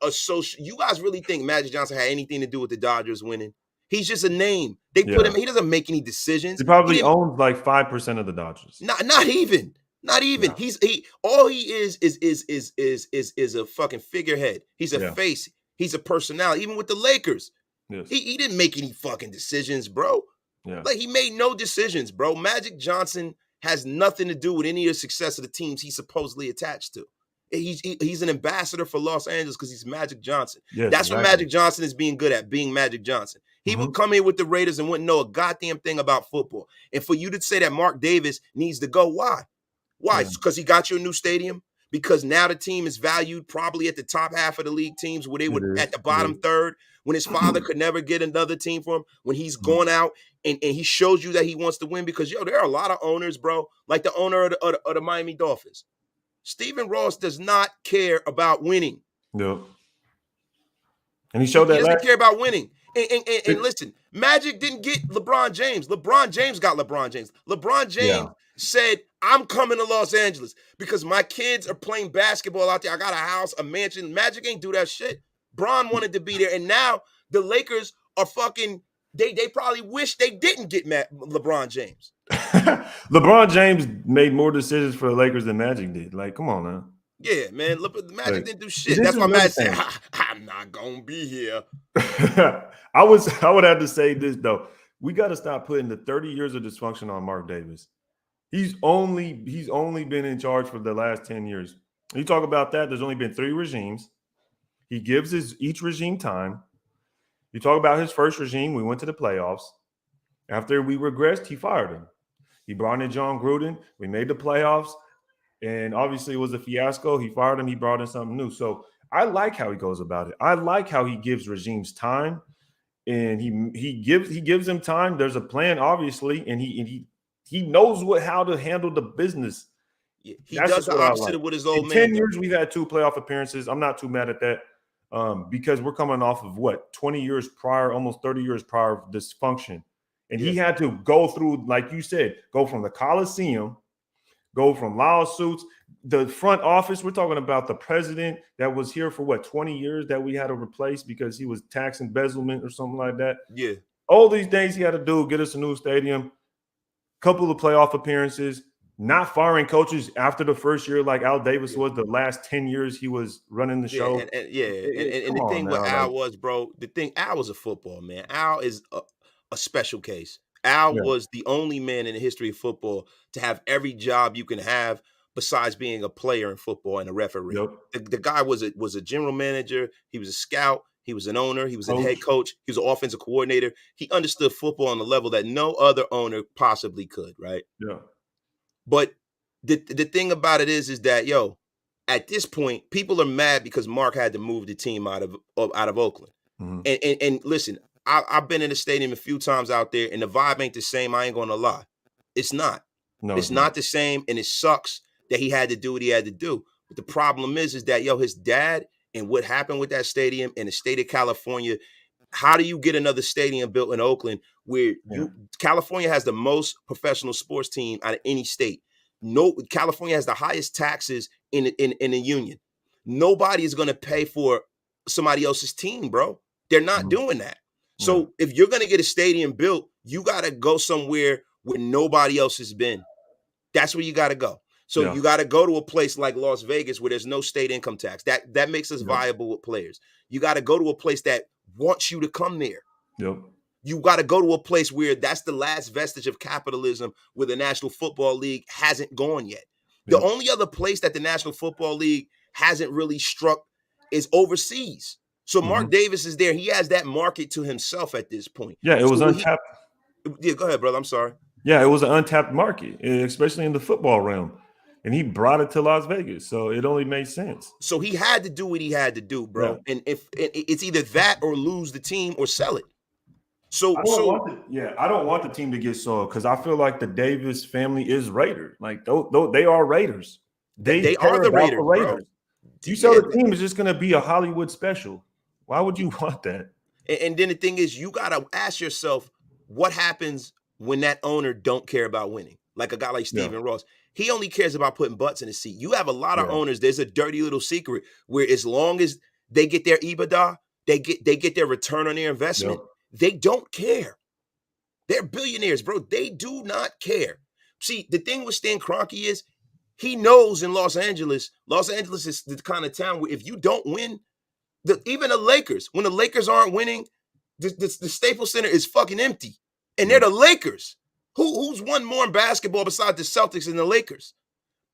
are so. You guys really think Magic Johnson had anything to do with the Dodgers winning? He's just a name. They put him. He doesn't make any decisions.
He probably owns like 5% of the Dodgers.
Not even. Not even.
Yeah.
All he is a fucking figurehead. He's a face. He's a personality. Even with the Lakers.
Yes.
He didn't make any fucking decisions, bro.
Yeah.
Like he made no decisions, bro. Magic Johnson has nothing to do with any of the success of the teams he's supposedly attached to. He's an ambassador for Los Angeles because he's Magic Johnson.
Yes,
that's what Magic Johnson is being good at, being Magic Johnson. He would come here with the Raiders and wouldn't know a goddamn thing about football. And for you to say that Mark Davis needs to go, why? Why? Because he got you a new stadium? Because now the team is valued probably at the top half of the league teams where they would at the bottom third when his father could never get another team for him, when he's gone out and he shows you that he wants to win because, there are a lot of owners, bro, like the owner of the Miami Dolphins. Stephen Ross does not care about winning.
No. And he showed that
he doesn't care about winning. And listen, Magic didn't get LeBron James. LeBron James got LeBron James. LeBron James said, I'm coming to Los Angeles because my kids are playing basketball out there. I got a house, a mansion. Magic ain't do that shit. Bron wanted to be there. And now the Lakers are fucking, they probably wish they didn't get LeBron James.
LeBron James made more decisions for the Lakers than Magic did. Like, come on now.
Yeah, man. Magic didn't do shit. That's why Magic said, I'm not going to be here.
I would have to say this, though. We got to stop putting the 30 years of dysfunction on Mark Davis. He's only been in charge for the last 10 years. You talk about that, there's only been 3 regimes. He gives each regime time. You talk about his first regime, we went to the playoffs. After we regressed, he fired him. He brought in John Gruden. We made the playoffs. And obviously it was a fiasco. He fired him. He brought in something new. So I like how he goes about it. I like how he gives regimes time. And he gives them time. There's a plan, obviously. And he knows how to handle the business.
Yeah, he does the opposite of what his old man
10 years, we've had 2 playoff appearances. I'm not too mad at that. Because we're coming off of 20 years prior, almost 30 years prior of dysfunction. And he had to go through, like you said, go from the Coliseum, go from lawsuits, the front office. We're talking about the president that was here for 20 years that we had to replace because he was tax embezzlement or something like that.
Yeah.
All these things he had to do, get us a new stadium, couple of playoff appearances, not firing coaches after the first year like Al Davis was. The last 10 years he was running the show.
And the thing with Al was, bro, Al was a football man. Al is a special case. Al was the only man in the history of football to have every job you can have besides being a player in football and a referee.
Yep.
The guy was a general manager. He was a scout. He was an owner. He was a head coach. He was an offensive coordinator. He understood football on a level that no other owner possibly could, right?
Yeah.
But the thing about it is that, at this point, people are mad because Mark had to move the team out of Oakland. Mm-hmm. And listen, I've been in the stadium a few times out there, and the vibe ain't the same. I ain't going to lie. It's not. No, it's not the same, and it sucks that he had to do what he had to do. But the problem is that, his dad and what happened with that stadium in the state of California, how do you get another stadium built in Oakland where California has the most professional sports team out of any state? California has the highest taxes in the union. Nobody is going to pay for somebody else's team, bro. They're not doing that. So if you're going to get a stadium built, you got to go somewhere where nobody else has been. That's where you got to go. So you got to go to a place like Las Vegas where there's no state income tax. That makes us viable with players. You got to go to a place that wants you to come there.
Yep.
You got to go to a place where that's the last vestige of capitalism where the National Football League hasn't gone yet. The only other place that the National Football League hasn't really struck is overseas. So Mark Davis is there. He has that market to himself at this point.
Yeah, it was
So
untapped.
Yeah, go ahead, brother. I'm sorry.
Yeah, it was an untapped market, especially in the football realm. And he brought it to Las Vegas. So it only made sense.
So he had to do what he had to do, bro.
Yeah.
And if it's either that or lose the team or sell it.
I don't want the team to get sold because I feel like the Davis family is Raiders. Like they are Raiders.
They
care
are the
about
Raiders, bro.
You sell the team is just going to be a Hollywood special. Why would you want that?
And then the thing is, you got to ask yourself, what happens when that owner don't care about winning? Like a guy like Stephen Ross. He only cares about putting butts in the seat. You have a lot of owners. There's a dirty little secret where as long as they get their EBITDA, they get their return on their investment, they don't care. They're billionaires, bro. They do not care. See, the thing with Stan Kroenke is he knows in Los Angeles is the kind of town where if you don't win, even the Lakers, when the Lakers aren't winning, the Staples Center is fucking empty. And they're the Lakers. Who's won more in basketball besides the Celtics and the Lakers?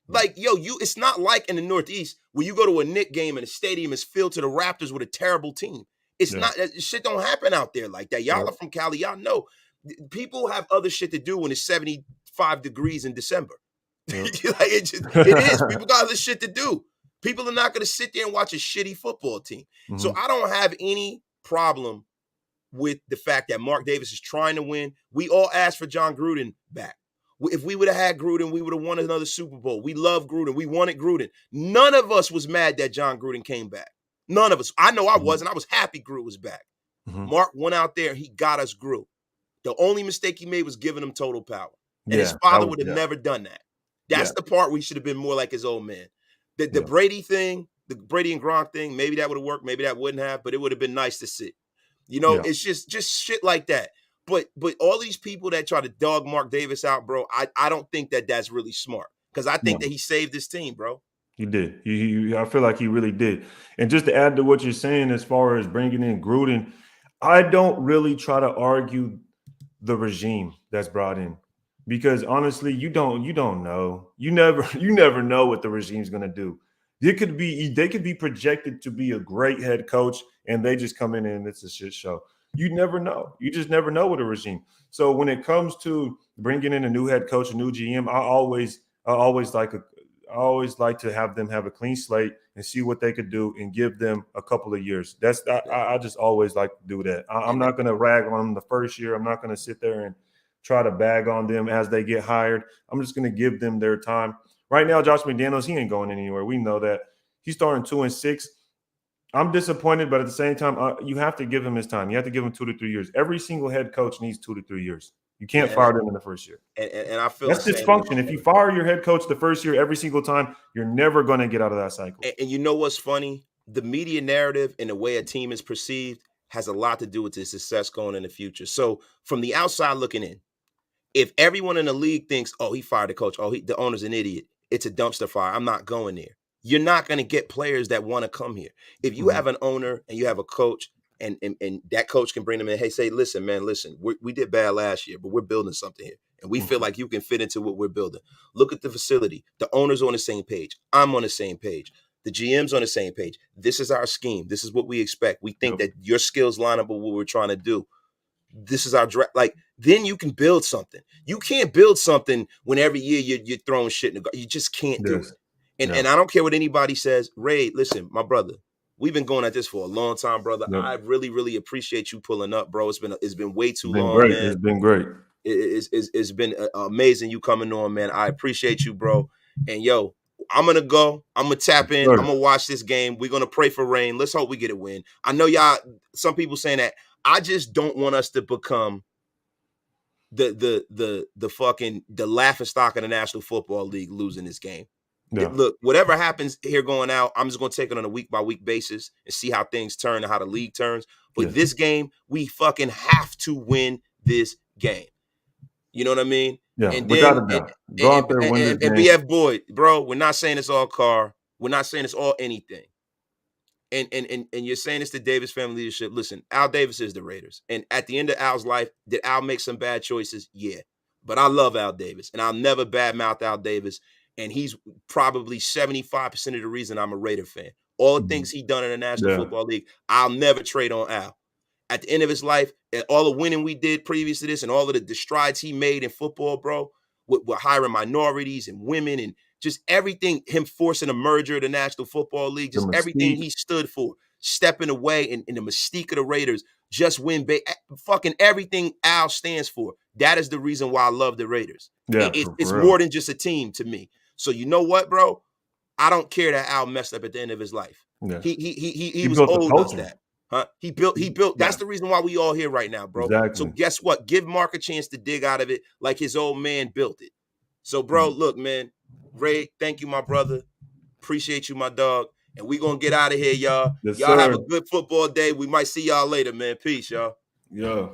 Like, it's not like in the Northeast where you go to a Knicks game and the stadium is filled to the Raptors with a terrible team. It's not, shit don't happen out there like that. Y'all are from Cali, y'all know. People have other shit to do when it's 75 degrees in December. It is. People got other shit to do. People are not going to sit there and watch a shitty football team. So I don't have any problem with the fact that Mark Davis is trying to win. We all asked for John Gruden back. If we would have had Gruden, we would have won another Super Bowl. We love Gruden. We wanted Gruden. None of us was mad that John Gruden came back. None of us. I know I wasn't. I was happy Gruden was back. Mark went out there. He got us Gruden. The only mistake he made was giving him total power. And his father would have never done that. That's the part where he should have been more like his old man. The Brady thing, the Brady and Gronk thing, maybe that would have worked. Maybe that wouldn't have, but it would have been nice to see. It's just shit like that. But all these people that try to dog Mark Davis out, bro, I don't think that that's really smart because I think that he saved this team, bro.
He did. I feel like he really did. And just to add to what you're saying as far as bringing in Gruden, I don't really try to argue the regime that's brought in because honestly, you don't know. You never know what the regime's going to do. They could be projected to be a great head coach and they just come in and it's a shit show. You never know. You just never know with a regime. So when it comes to bringing in a new head coach, a new GM, I always like to have them have a clean slate and see what they could do and give them a couple of years. I just always like to do that. I'm not going to rag on them the first year. I'm not going to sit there and try to bag on them as they get hired. I'm just going to give them their time. Right now, Josh McDaniels, he ain't going anywhere. We know that. He's starting 2-6. I'm disappointed, but at the same time, you have to give him his time. You have to give him 2 to 3 years. Every single head coach needs 2 to 3 years. You can't fire them in the first year.
And I feel
that's dysfunction. If you fire your head coach the first year every single time, you're never going to get out of that cycle.
And you know what's funny? The media narrative and the way a team is perceived has a lot to do with the success going in the future. So from the outside looking in, if everyone in the league thinks, oh, he fired the coach, the owner's an idiot, it's a dumpster fire, I'm not going there. You're not going to get players that want to come here. If you have an owner and you have a coach and that coach can bring them in, hey, say, listen, we did bad last year, but we're building something here. And we feel like you can fit into what we're building. Look at the facility. The owner's on the same page. I'm on the same page. The GM's on the same page. This is our scheme. This is what we expect. We think that your skills line up with what we're trying to do. This is our draft. Like, then you can build something. You can't build something when every year you're throwing shit in the You just can't do it. And I don't care what anybody says. Ray, listen, my brother, we've been going at this for a long time, brother. I really, really appreciate you pulling up, bro. It's been way too long,
man.
It's
been great.
It's been amazing you coming on, man. I appreciate you, bro. And yo, I'm gonna go. I'm gonna tap in. I'm gonna watch this game. We're gonna pray for rain. Let's hope we get a win. I know y'all. Some people saying that. I just don't want us to become the laughing stock of the National Football League losing this game. Yeah. Look, whatever happens here going out, I'm just going to take it on a week-by-week basis and see how things turn and how the league turns. But this game, we fucking have to win this game. You know what I mean?
Yeah,
and
without a doubt. Go out there, win this game.
BF Boyd, bro, we're not saying it's all Carr. We're not saying it's all anything. And you're saying it's the Davis family leadership. Listen, Al Davis is the Raiders. And at the end of Al's life, did Al make some bad choices? Yeah. But I love Al Davis. And I'll never badmouth Al Davis. And he's probably 75% of the reason I'm a Raider fan. all the things he done in the National Football League, I'll never trade on Al. At the end of his life, and all the winning we did previous to this and all of the strides he made in football, bro, with hiring minorities and women and just everything, him forcing a merger of the National Football League, just everything he stood for, stepping away in the mystique of the Raiders, just win, fucking everything Al stands for. That is the reason why I love the Raiders.
Yeah,
it's more than just a team to me. So you know what, bro? I don't care that Al messed up at the end of his life. Yeah. He was owed us that. Huh? He built. That's the reason why we all here right now, bro. Exactly. So guess what? Give Mark a chance to dig out of it like his old man built it. So, bro, look, man. Ray, thank you, my brother. Appreciate you, my dog. And we gonna get out of here, y'all.
Yes,
y'all
sir.
Have a good football day. We might see y'all later, man. Peace, y'all.
Yeah.